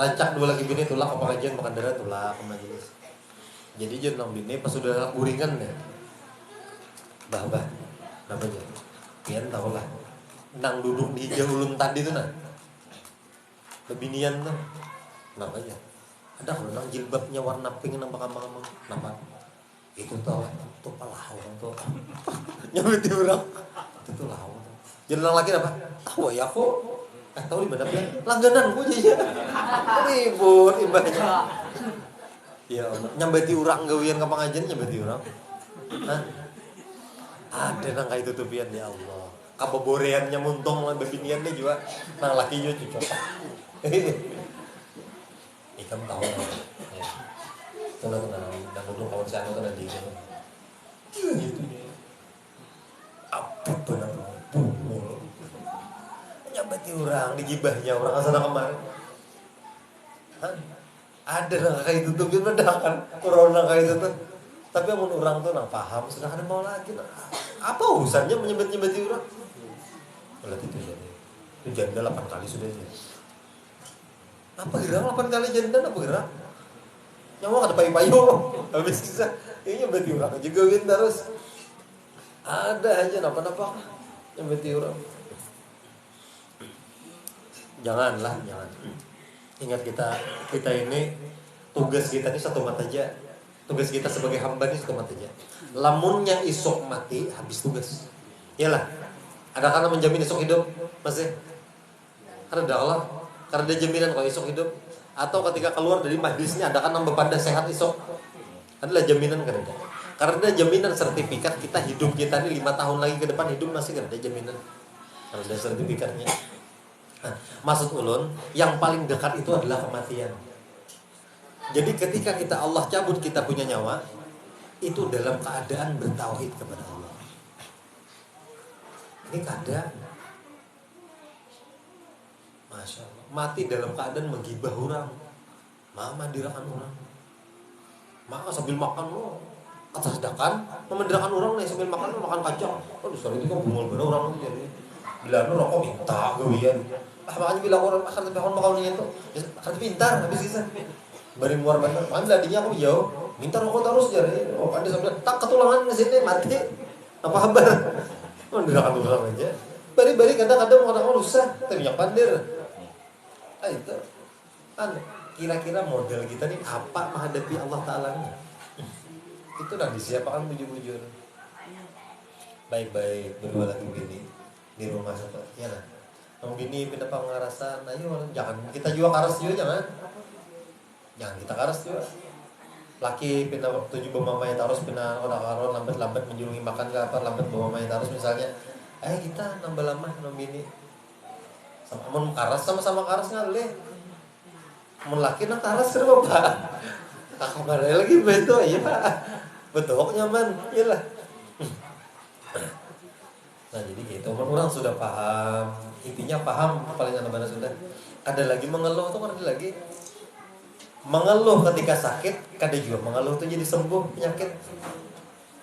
rancak dua lagi bini tulak ke pengajian makan darah tulak ke majelis jadi jenang bini pas sudah guringan deh bah namanya pian tau lah nang duduk di hijau ulun tadi tuh nah lebinian tuh kenapa aja ada kalau nang jilbabnya warna pink nang bakal kenapa itu tuh palau tuh nyampe di orang itu lah jalan lagi apa tahu ya aku tahu di mana ya langganan gue aja ribut ibaratnya ya nyampe di orang gawian ke pengajian nyampe di orang Ada nang kayak tutupian ya Allah. Kaboboreannya muntong lah bebiniannya juga nang laki juga cocok. Ikam tahu lah. Ya. Tenang dan belum kawan saya anu tadi gitu. Gitu ya. Apa benar bumul. Nyabati orang digibahnya orang asal kemarin. Hah? Ada nang kayak tutupin mendakan corona kayak itu tuh. Tapi amun orang tuh nang paham sudah ada mau lagi nah. Apa urusannya menyebet-nyebeti orang? Berarti itu jadi. Itu janda 8 kali sudah ya. Apa gerak 8 kali janda apa gerak? Nyawa ada payu-payu. Habis kisah ini nyebeti orang aja gawin terus. Ada aja napa-napa nyebeti orang. Janganlah, jangan. Ingat kita ini tugas kita ini satu mata aja. Tugas kita sebagai hamba ini satu mata aja. Lamunnya isok mati habis tugas. Iyalah. Adakah Allah menjamin isok hidup? Masih? Ada Allah. Karena ada jaminan kalau isok hidup. Atau ketika keluar dari majlisnya adakah nambah pada sehat isok? Adalah jaminan kan ada. Karena ada jaminan sertifikat kita hidup kita ini 5 tahun lagi ke depan hidup masih kan ada jaminan. Kalau ada sertifikatnya. Nah, maksud ulun yang paling dekat itu adalah kematian. Jadi ketika kita Allah cabut kita punya nyawa itu dalam keadaan bertauhid kepada Allah. Ini keadaan Masya Allah mati dalam keadaan menggibah orang, memandirakan orang, maka sambil makan lo kecerdakan memandirakan orang nih sambil makan kacang. Aduh sorry itu kan bungul bener orang itu jadi bila lo rokok minta gawian makanya bilang orang akan tapi orang makan itu akan pintar habis kisah bari muar bener makanya ladinya aku jauh minta rokok terus jadi oh ada sambil tak ketulangan di sini mati apa kabar memandirakan orang aja bari kadang-kadang orang rusak tapi yang pandir. Itu kan kira-kira model kita nih apa menghadapi Allah Ta'ala nya itu udah disiapkan bujur-bujur baik-baik berdua lagi begini di rumah seperti ya lah begini pindah pengarasan ayo jangan kita juga karas juga jangan kita karas juga laki pindah tujuh bawa mamanya terus pindah orang-orang lambat-lambat menjulungi makan ke apa lambat bawa mamanya terus misalnya kita nambah lama begini sama karas sama-sama karas ngalih mun laki nak karas ke bapak kabar lagi betul ya pak betul nyaman iyalah nah jadi gitu orang sudah paham intinya paham paling anak-anak sudah ada lagi mengeluh tuh ada lagi mengeluh ketika sakit kada juga mengeluh tuh jadi sembuh penyakit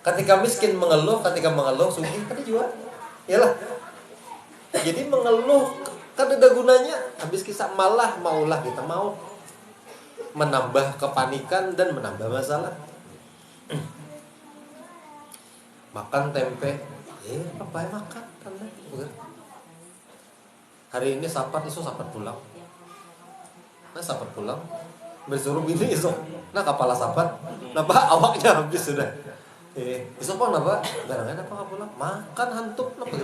ketika miskin mengeluh ketika mengeluh sugih kada juga iyalah jadi mengeluh kada ada gunanya habis kisah malah maulah kita mau menambah kepanikan dan menambah masalah. Makan tempe apa ya makan tanda hari ini sapat isu sapat pulang nah sapat pulang bersuruh bini isu nah kepala sapat napa awaknya habis sudah isu apa napa garangan apa pulang makan hantuk napa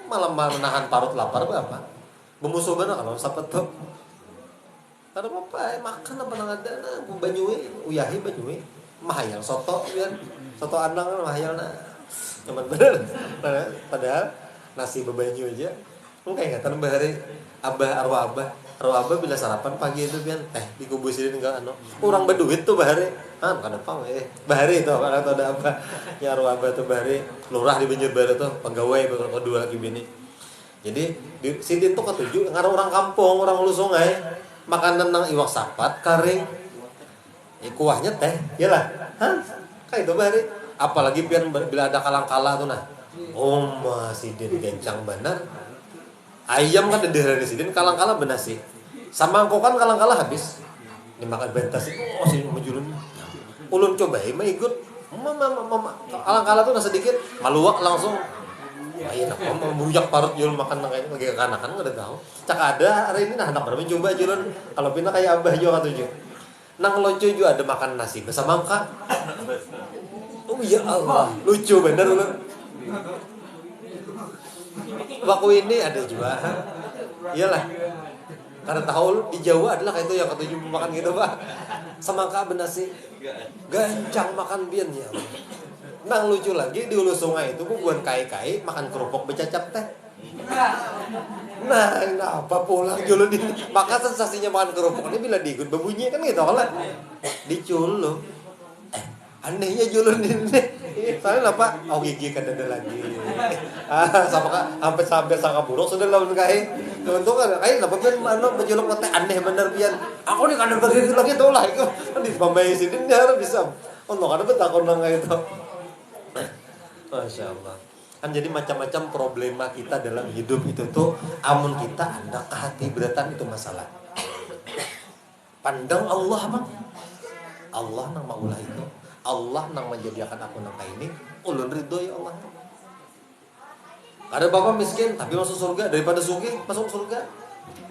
malah menahan parut lapar apa bemusuh bener kalau sapat tuh ada apa makan apa nang ada na banyuwe uyahi banyuwe mahayal soto kan soto andang mahayal na cuman bener padahal nasi bebanyu aja lu kayak nggak tambah hari arwah abah bila sarapan pagi itu kan dikubusin enggak kurang berduit tuh bahari kan apa bahari itu atau ada apa ya arwah abah tuh bahari lurah di Banjar Barat tuh pegawai kedua lagi bini jadi di sini tuh ketujuh ngaruh orang kampung orang hulu sungai makanan nang iwak sapat karing kuahnya teh iyalah kayak itu bahari apalagi pian bila ada kalang-kala tuh nah masih din gencang benar ayam kan di daerah sidin kalang-kala benar sih sama angkokan kalang-kala habis dimakan bentas sih menjulun ulun cobain mah ikut kalang-kala tuh nah sedikit maluak langsung ayo nak membujak parut julun makan kayak lagi kekanakan nggak ada tahu cak ada hari ini nah anak berapa coba julun kalau pindah kayak abah juga tujuh nang loco juga ada makan nasi bersama angka ya Allah lucu bener lu waktu ini ada juga iyalah karena tahu di Jawa adalah kayak itu yang ketujuh makan gitu pak sama angka benar sih gancang makan bian ya Nang lucu lagi di hulu sungai itu bukan kai-kai makan kerupuk becacap teh. Nah, apa pulang julun ini. Maka sensasinya makan kerupuk ini bila diikut berbunyi kan gitu kalau diculuk. Anehnya julun ini. Soalnya apa? Oh gigi kan ada lagi. Sama kak sampai sangka buruk sudah lawan kai. Untung kan kai apa pian mana menjuluk teh aneh bener pian. Aku nih kadang begitu lagi tuh lah itu. Di pambai sini dia harus bisa. Untung ada betakon nang itu. Masya Allah. Kan jadi macam-macam problema kita dalam hidup itu tuh amun kita ada kehati beratan itu masalah. Pandang Allah bang. Allah nang maulah itu. Allah nang menjadikan aku nang ini. Ulun ridho ya Allah. Ada bapak miskin tapi masuk surga daripada sugih masuk surga.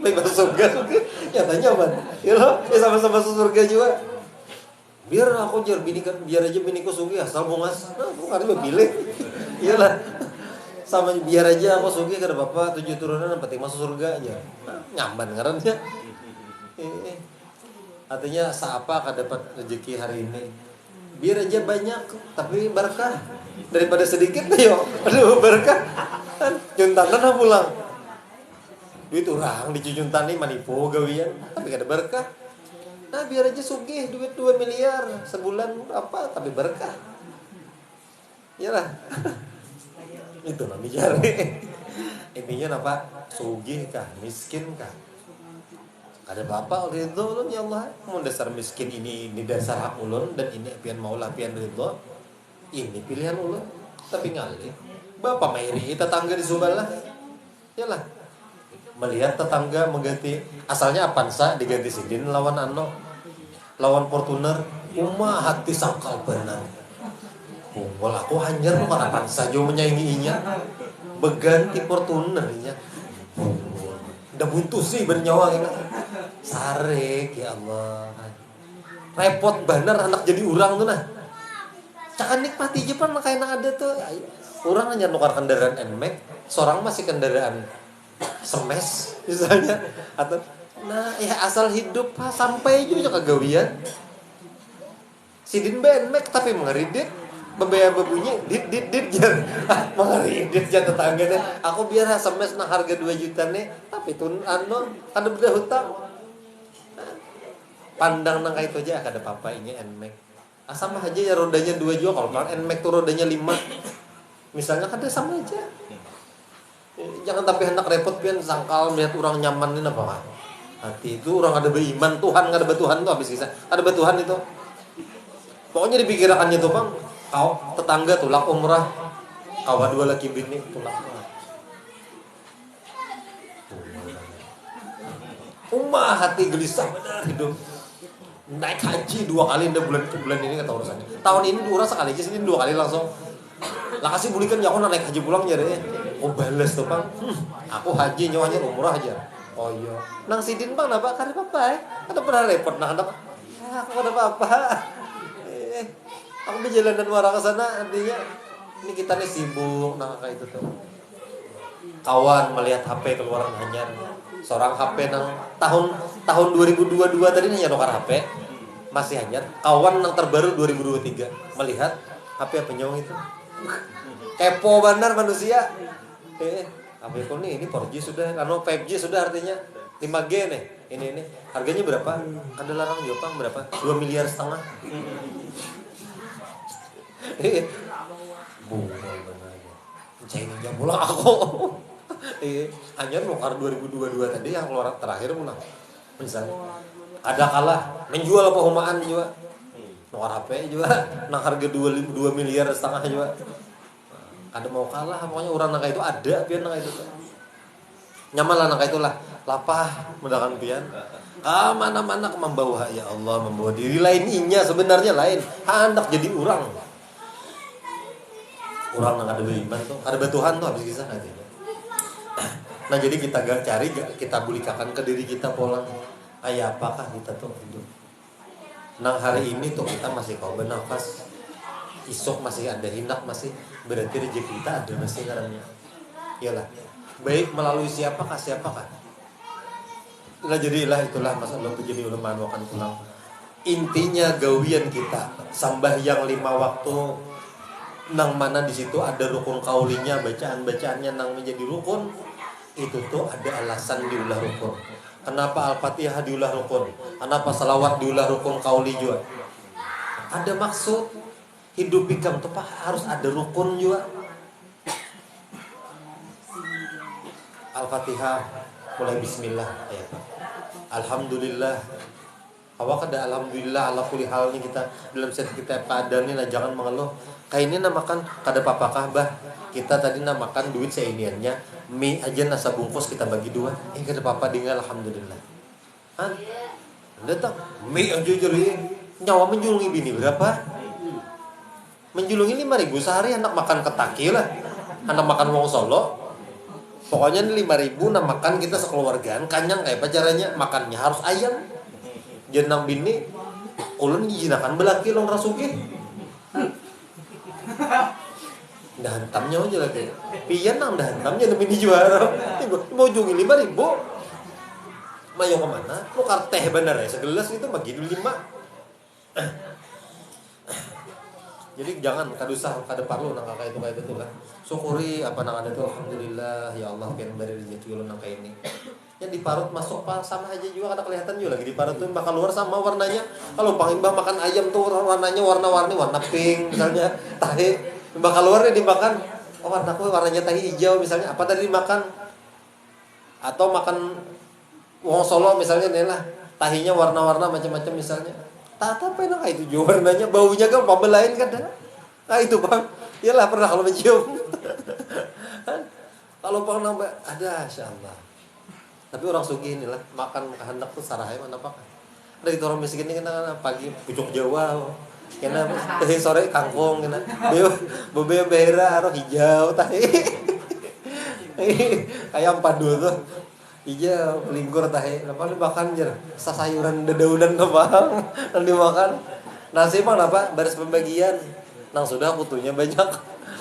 Baik masuk surga. Nyatanya apa? Ya loh, ya sama-sama masuk surga juga. Biar aku biar aja biniku sugih asal bungas. Nah, aku kan pilih. Iyalah. Sama biar aja aku sugih ke bapak 7 turunan yang penting masuk surga aja. Nah, nyaman ngarannya. Artinya siapa akan dapat rezeki hari ini? Biar aja banyak tapi berkah daripada sedikit ayo. Aduh berkah. Juntanan pulang. Duit orang dicujuntan nih manipu gawian tapi kada berkah. Nah biar aja sugih duit 2 miliar sebulan apa tapi berkah. Iyalah. Itu lah bicara. Intinya apa? Sugih kah, miskin kah? Ada bapak ridho ulun ya Allah. Mau dasar miskin ini dasar hak ulun dan ini pian maulah pian ridho. Ini pilihan ulun. Tapi ngalih. Bapak mairi tetangga di Subala. Iyalah. Melihat tetangga mengganti asalnya Avanza diganti Sidin lawan lawan Fortuner. Hati sangkal benar. Wal aku hanyar lu kan Avanza jo menyaingi inya. Beganti Fortuner nya. Udah buntu sih bernyawa ini. Sarek ya Allah. Repot bener anak jadi urang tuh nah. Cakan nikmati Jepang kayak ada tuh. Orang hanya nukar kendaraan NMAX, seorang masih kendaraan Smash misalnya atau nah ya asal hidup sampai juga kagawian. Sidin NMAX tapi mengeridit bebaya bebunyi dit jan mengeridit jan tetangganya. Aku biar Smash nah harga 2 juta nih tapi tun kada beda hutang. Pandang nang itu aja kada apa-apa ini NMAX. Sama aja ya rodanya 2 juga kalau NMAX tuh rodanya 5. Misalnya kan sama aja. Jangan tapi hendak repot pian sangkal melihat orang nyaman ini apa kan? Hati itu orang ada beriman Tuhan, nggak ada Tuhan tuh habis kisah. Ada Tuhan itu. Pokoknya dipikirkannya tuh bang. Kau tetangga tulak umrah, kawa 2 laki bini tulak. Hati gelisah benar hidup. Naik haji 2 kali udah bulan ini nggak tahu urusannya. Tahun ini urang sekali aja sini 2 kali langsung. Lah kasih bulikan ya aku naik haji pulang jadi. Oh bales tuh bang. Aku haji nyawanya umrah aja. Oh iya. Nang Sidin bang napa kali papa ada pernah repot nah ada. Aku ada apa-apa. Aku berjalan dan warang ke sana artinya ini kita nih sibuk nah kayak itu tuh. Kawan melihat HP keluaran hanyar. Seorang HP nang tahun 2022 tadi hanya nukar HP masih hanyar. Kawan nang terbaru 2023 melihat HP apa nyawang itu. Kepo benar manusia. HP kau nih ini 4G sudah, karena 5G sudah artinya 5G nih. Ini harganya berapa? Ada larang Jepang berapa? 2,5 miliar. Bungal benar. Cengeng jam pulang aku. Hanya nukar 2022 tadi yang keluar terakhir menang. Misalnya ada kalah menjual apa humaan juga. Nukar HP juga, nah harga 2,5 miliar juga. Kada mau kalah, pokoknya orang nangka itu ada pian nangka itu. Nyaman lah nangka itulah, lapah mendakan pian. Mana-mana membawa ya Allah membawa diri lain inya sebenarnya lain. Hendak jadi orang. Orang nang ada beriman tuh, ada Tuhan tuh habis kisah nanti. Nah jadi kita cari, kita bulikakan ke diri kita pola. Ayah apakah kita tuh hidup? Nang hari ini tuh kita masih kau bernafas, isok masih ada hindak masih berarti rezeki kita ada masih karena iyalah baik melalui siapakah lah jadilah itulah masa belum terjadi ulama akan pulang. Intinya gawian kita sambahyang 5 waktu nang mana di situ ada rukun kaulinya, bacaan-bacaannya nang menjadi rukun, itu tuh ada alasan diulah rukun. Kenapa Al-Fatihah diulah rukun? Kenapa salawat diulah rukun kauli juga? Ada maksud. Hidup ikam tuh Pak harus ada rukun juga. Al-Fatihah mulai bismillah ya Pak. Alhamdulillah. Awak ada alhamdulillah ala kulli hal ini kita dalam set kita keadaan ini jangan mengeluh. Kayak ini namakan kada papakah bah. Kita tadi namakan duit seiniannya mie aja nasa bungkus kita bagi dua. Kada apa-apa dengan alhamdulillah. Hah? Datang mie aja jadi nyawa menjulungi bini berapa? Menjulungi 5.000 sehari anak makan ketaki lah. Anak makan wong Solo. Pokoknya 5.000 makan kita sekeluargaan kanyang kayak apa caranya makannya harus ayam. Jenang bini ulun dijinakan belaki long rasuki. Dah hantamnya aja lagi. Pian nang dah hantamnya demi dijual. Mau jungi 5.000. Mayo kemana? Lu karteh bener ya segelas itu bagi 5. Jadi jangan kadusah kada parlu nang kakak itu kayak itu lah. Syukuri apa nang ada tuh alhamdulillah ya Allah pian bari rezeki ulun nang kayak ini. Yang diparut masuk Pak sama aja juga kada kelihatan juga lagi diparut tuh bakal luar sama warnanya. Kalau Bang Imbah makan ayam tuh warnanya warna-warni warna pink misalnya tahi bakal luarnya dimakan warna kuih warnanya tahi hijau misalnya apa tadi dimakan atau makan wong Solo misalnya nih lah tahinya warna-warna macam-macam misalnya tata penang itu juga warnanya baunya kan pabelain kan nah itu Bang iyalah pernah kalau mencium kalau Bang nambah ada insyaallah. Tapi orang sugih inilah makan kehendak tuh sarahnya mana apa kan. Ada itu orang miskin ini kena pagi pucuk Jawa. Kena teh sore kangkung kena. Bebek behera aro hijau teh. Ayam padu tuh. Hijau lingkur teh. Apa makan jer. Sayuran dedaunan tuh Bang. Nang dimakan. Nasi mah apa? Baris pembagian. Nang sudah putunya banyak.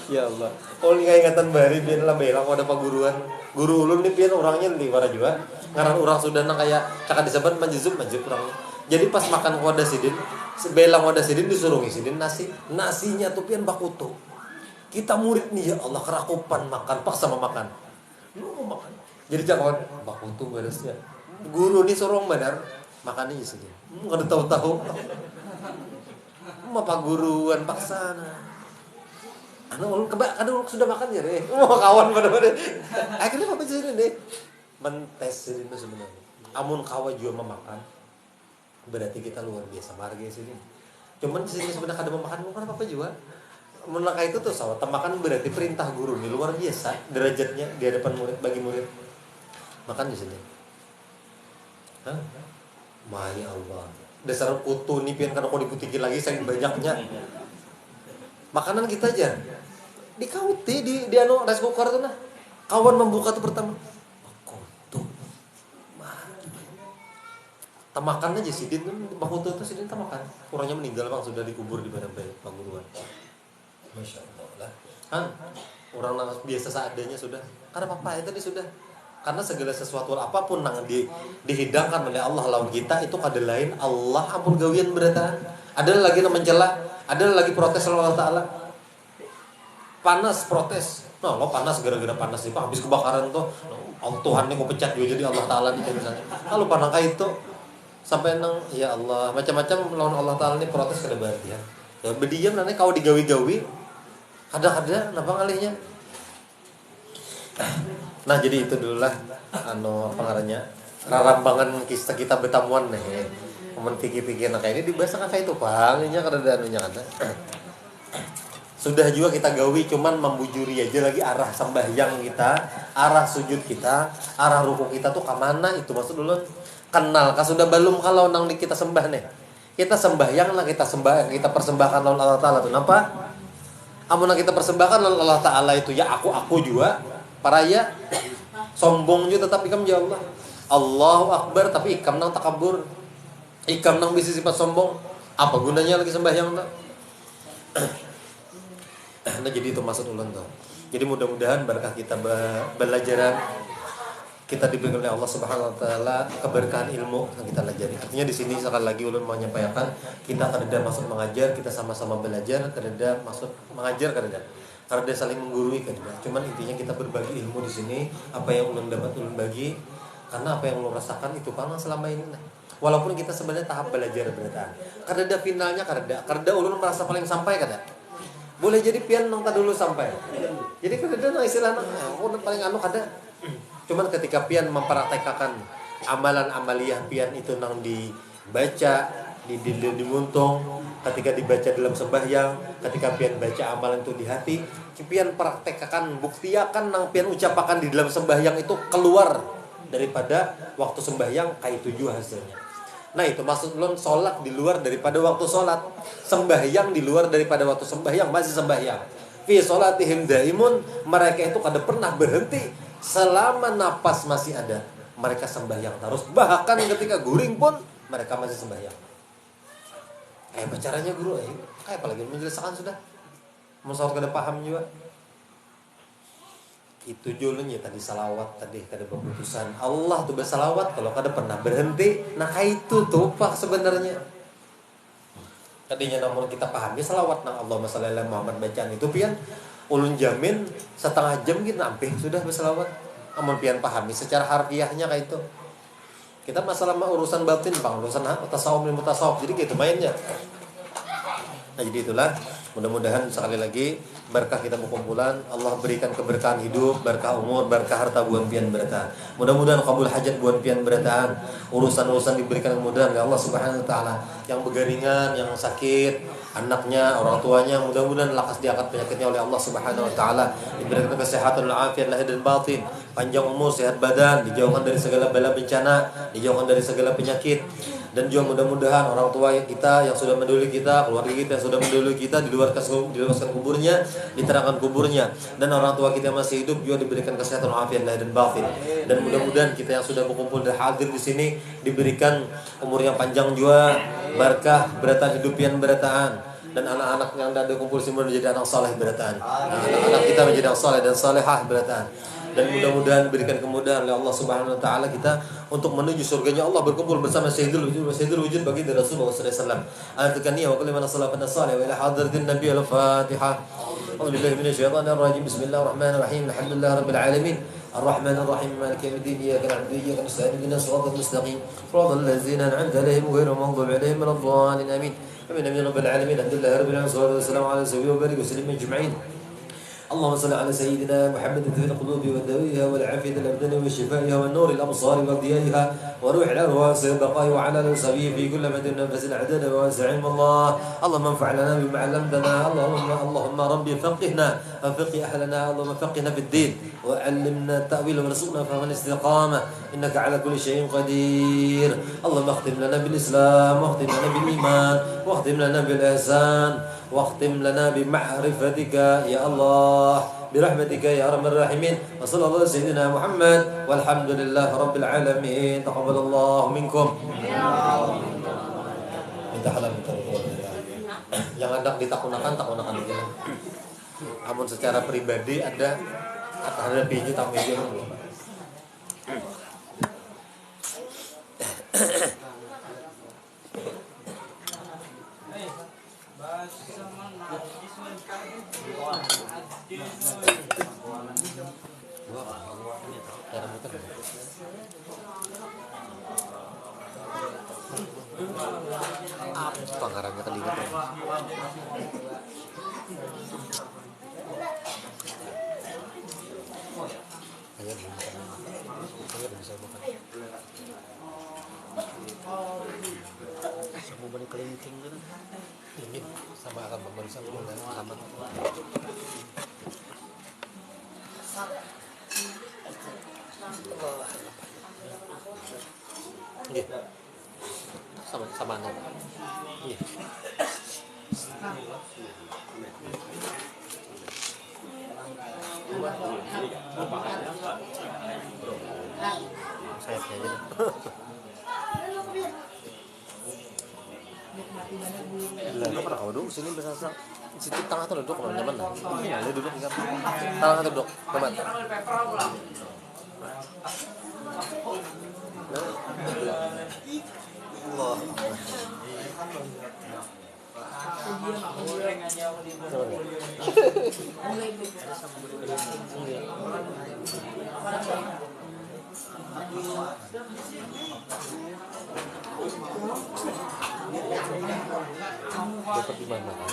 Ya Allah. Oh ini ingatan bari biar lah belang ada paguruan. Guru ulun nih pian orangnya di wara juga. Ngaran orang sudah nang kayak cakap disebut manjuzub orangnya. Jadi pas makan wadah sidin, sebelang wadah sidin disuruh ngisidin nasi. Nasinya tuh pian bakutu. Kita murid nih ya Allah kerakupan makan paksa mau makan. Lu mau makan. Jadi cakap bakutu beresnya. Guru nih suruh benar makannya sedih. Enggak tahu-tahu. Mau paguruan paksa nah. Anu sudah makan ya deh. Mau kawan pada. Akhirnya apa jadi deh? Mentes ini sebenarnya. Amun kawan juga memakan. Berarti kita luar biasa marga sini. Cuman di sini sebenarnya kada memakan bukan apa juga. Menaka itu tuh sawat makan berarti perintah guru ini luar biasa derajatnya di hadapan murid bagi murid. Makan di sini. Hah? Masya Allah. Dasar kutu nih pian kada kau diputikin lagi saking banyaknya. Makanan kita aja dikauti di anu rice cooker tuh nah. Kawan membuka tuh pertama. Bakutu. Tamakan aja sidin tuh bakutu tuh sidin tamakan. Orangnya meninggal Bang sudah dikubur di badan paguruan. Masya Allah lah. Kan orang biasa seadanya sudah. Karena apa itu dia sudah. Karena segala sesuatu apapun yang dihidangkan oleh Allah lawan kita itu kada lain Allah ampun gawian berata. Ada lagi yang mencela, ada lagi protes Allah Taala. Panas protes. Nah, lo panas gara-gara panas sih Pak habis kebakaran tuh. Tuhan nih mau pecat juga jadi Allah Taala di sana. Kalau panangka itu sampai nang ya Allah macam-macam lawan Allah Taala nih protes kada berarti ya. Ya berdiam nanti kau digawi-gawi. Ada napa ngalihnya? Nah jadi itu dulu lah anu pengarangnya rarambangan kisah kita betamuan nih pikir-pikir nah kayak ini dibahas kayak itu Bang ini kada ada anunya kan sudah juga kita gawi cuman membujuri aja lagi arah sembahyang kita arah sujud kita arah ruku kita tuh kemana itu maksud dulu kenal kan sudah belum kalau nang kita sembah nih kita sembahyang lah kita persembahkan lawan Allah Taala tuh kenapa amun kita persembahkan lawan Allah Taala itu ya aku juga para ya sombong juga tetap ikam ya Allah Allahu Akbar tapi ikam nang takabur ikam nang bisa sifat sombong apa gunanya lagi sembahyang tak? Nah jadi itu maksud ulang tuh jadi mudah-mudahan berkah kita belajaran kita diberikan oleh Allah Subhanahu wa taala keberkahan ilmu yang kita pelajari. Artinya di sini sekali lagi ulun mau menyampaikan, kita kada maksud mengajar, kita sama-sama belajar, kada maksud mengajar, kada saling menggurui, kada. Cuman intinya kita berbagi ilmu di sini, apa yang ulun dapat ulun bagi, karena apa yang ulun rasakan itu pernah selama ini. Walaupun kita sebenarnya tahap belajar berataan, kada finalnya, kada ulun merasa paling sampai, kada. Boleh jadi pian nang dulu sampai. Jadi kada istilah ulun paling kada. Cuman ketika pian mempraktekkan amalan amaliyah pian itu nang dibaca, dimuntung, ketika dibaca dalam sembahyang, ketika pian baca amalan itu di hati, pian praktekkan, buktiakan nang pian ucapakan di dalam sembahyang itu keluar daripada waktu sembahyang, kayak tujuh hasilnya. Nah itu maksud ulun, sholat di luar daripada waktu sholat, sembahyang di luar daripada waktu sembahyang, masih sembahyang. Fi sholatihim daimun, mereka itu kada pernah berhenti. Selama napas masih ada, mereka sembahyang terus. Bahkan ketika guring pun mereka masih sembahyang. Apa caranya guru? Apalagi menjelaskan sudah. Musawar kada paham juga. Itu julunya tadi salawat tadi kada berputusan. Allah tuh bersalawat kalau kada pernah berhenti. Nah itu tuh pak sebenarnya. Tadinya namun kita pahami salawat nang Allahumma shalli ala Muhammad bacaan itu pian ulun jamin setengah jam kita nampih sudah berselawat. Amun pian pahami secara harfiahnya kayak itu. Kita masalah urusan batin bang, urusan tasawuf dan mutasawuf. Jadi gitu mainnya. Nah jadi itulah, mudah-mudahan sekali lagi berkah kita berkumpulan, Allah berikan keberkahan hidup, berkah umur, berkah harta buan pian berataan. Mudah-mudahan kabul hajat buan pian berataan. Urusan-urusan diberikan kemudahan oleh Allah Subhanahu wa taala. Yang bergaringan, yang sakit, anaknya, orang tuanya, mudah-mudahan lakas diangkat penyakitnya oleh Allah Subhanahu wa taala. Diberikan kesehatan dan afiat lahir dan batin, panjang umur, sehat badan, dijauhkan dari segala bala bencana, dijauhkan dari segala penyakit. Dan juga mudah-mudahan orang tua kita yang sudah mendahului kita, keluarga kita yang sudah mendahului kita, diluaskan kuburnya, diterangkan kuburnya. Dan orang tua kita yang masih hidup juga diberikan kesehatan afiat lahir dan batin. Dan mudah-mudahan kita yang sudah berkumpul dan hadir di sini diberikan umur yang panjang juga, berkah berataan hidup yang berataan. Dan anak-anak yang ada kumpul sini menjadi anak saleh berataan. Anak-anak kita menjadi anak saleh dan salehah berataan. Dan mudah-mudahan diberikan kemudahan oleh Allah Subhanahu wa taala kita untuk menuju surganya Allah, berkumpul bersama Sayyidul Wujud baginda Rasulullah sallallahu alaihi wasallam. Al-Qaniyah wa kullu man salafana salih wa ila hadratin Nabi al-Fatihah. A'udzu billahi minasyaitonir rajim. Bismillahirrahmanirrahim. Alhamdulillahirabbil alamin. الرحمن الرحيم مالك يوم الدين إياك نعبد وإياك نستعين اهدنا الصراط المستقيم صراط الذين أنعمت عليهم غير المغضوب عليهم ولا الضالين آمين. آمين رب العالمين. الحمد لله رب العالمين والصلاة والسلام على سيدنا وبارك وسلم أجمعين. اللهم صل على سيدنا محمد في القلوب ودويها والعافية الأبدان وشفائها والنور الأبصار وضيائها وروح الأرواح البقاء وعلى وصحبه في كل مدى نفس العدد وواسع علم الله. اللهم انفع لنا بما علمتنا. اللهم ربي فقهنا وفقه أهلنا. اللهم فقهنا في الدين وعلمنا التأويل ورزقنا فهم الاستقامة إنك على كل شيء قدير. اللهم اختم لنا بالإسلام واختم لنا بالإيمان واختم لنا بالإحسان واختم لنا بمعرفتك يا الله برحمتك يا أرحم الراحمين. وصلى الله على سيدنا محمد والحمد لله رب العالمين. تقبل الله منكم. Minta halal minta yang hendak ditakunakan aja. Amun secara pribadi ada pinju tamu aja belum. Apa ngarannya terlibat ya? Ayah bisa makan. Mau balik kelingking kan? Ini sama akan memeriksa dengan sama. Iya. Sama anak. Iya. Saya aja. Lah, pernah kau duduk sini bisa situ tengah tuh duduk kalau nyaman lah. Iya, duduk di tengah tuh duduk. Teman. Allah. Dapat di mana kan?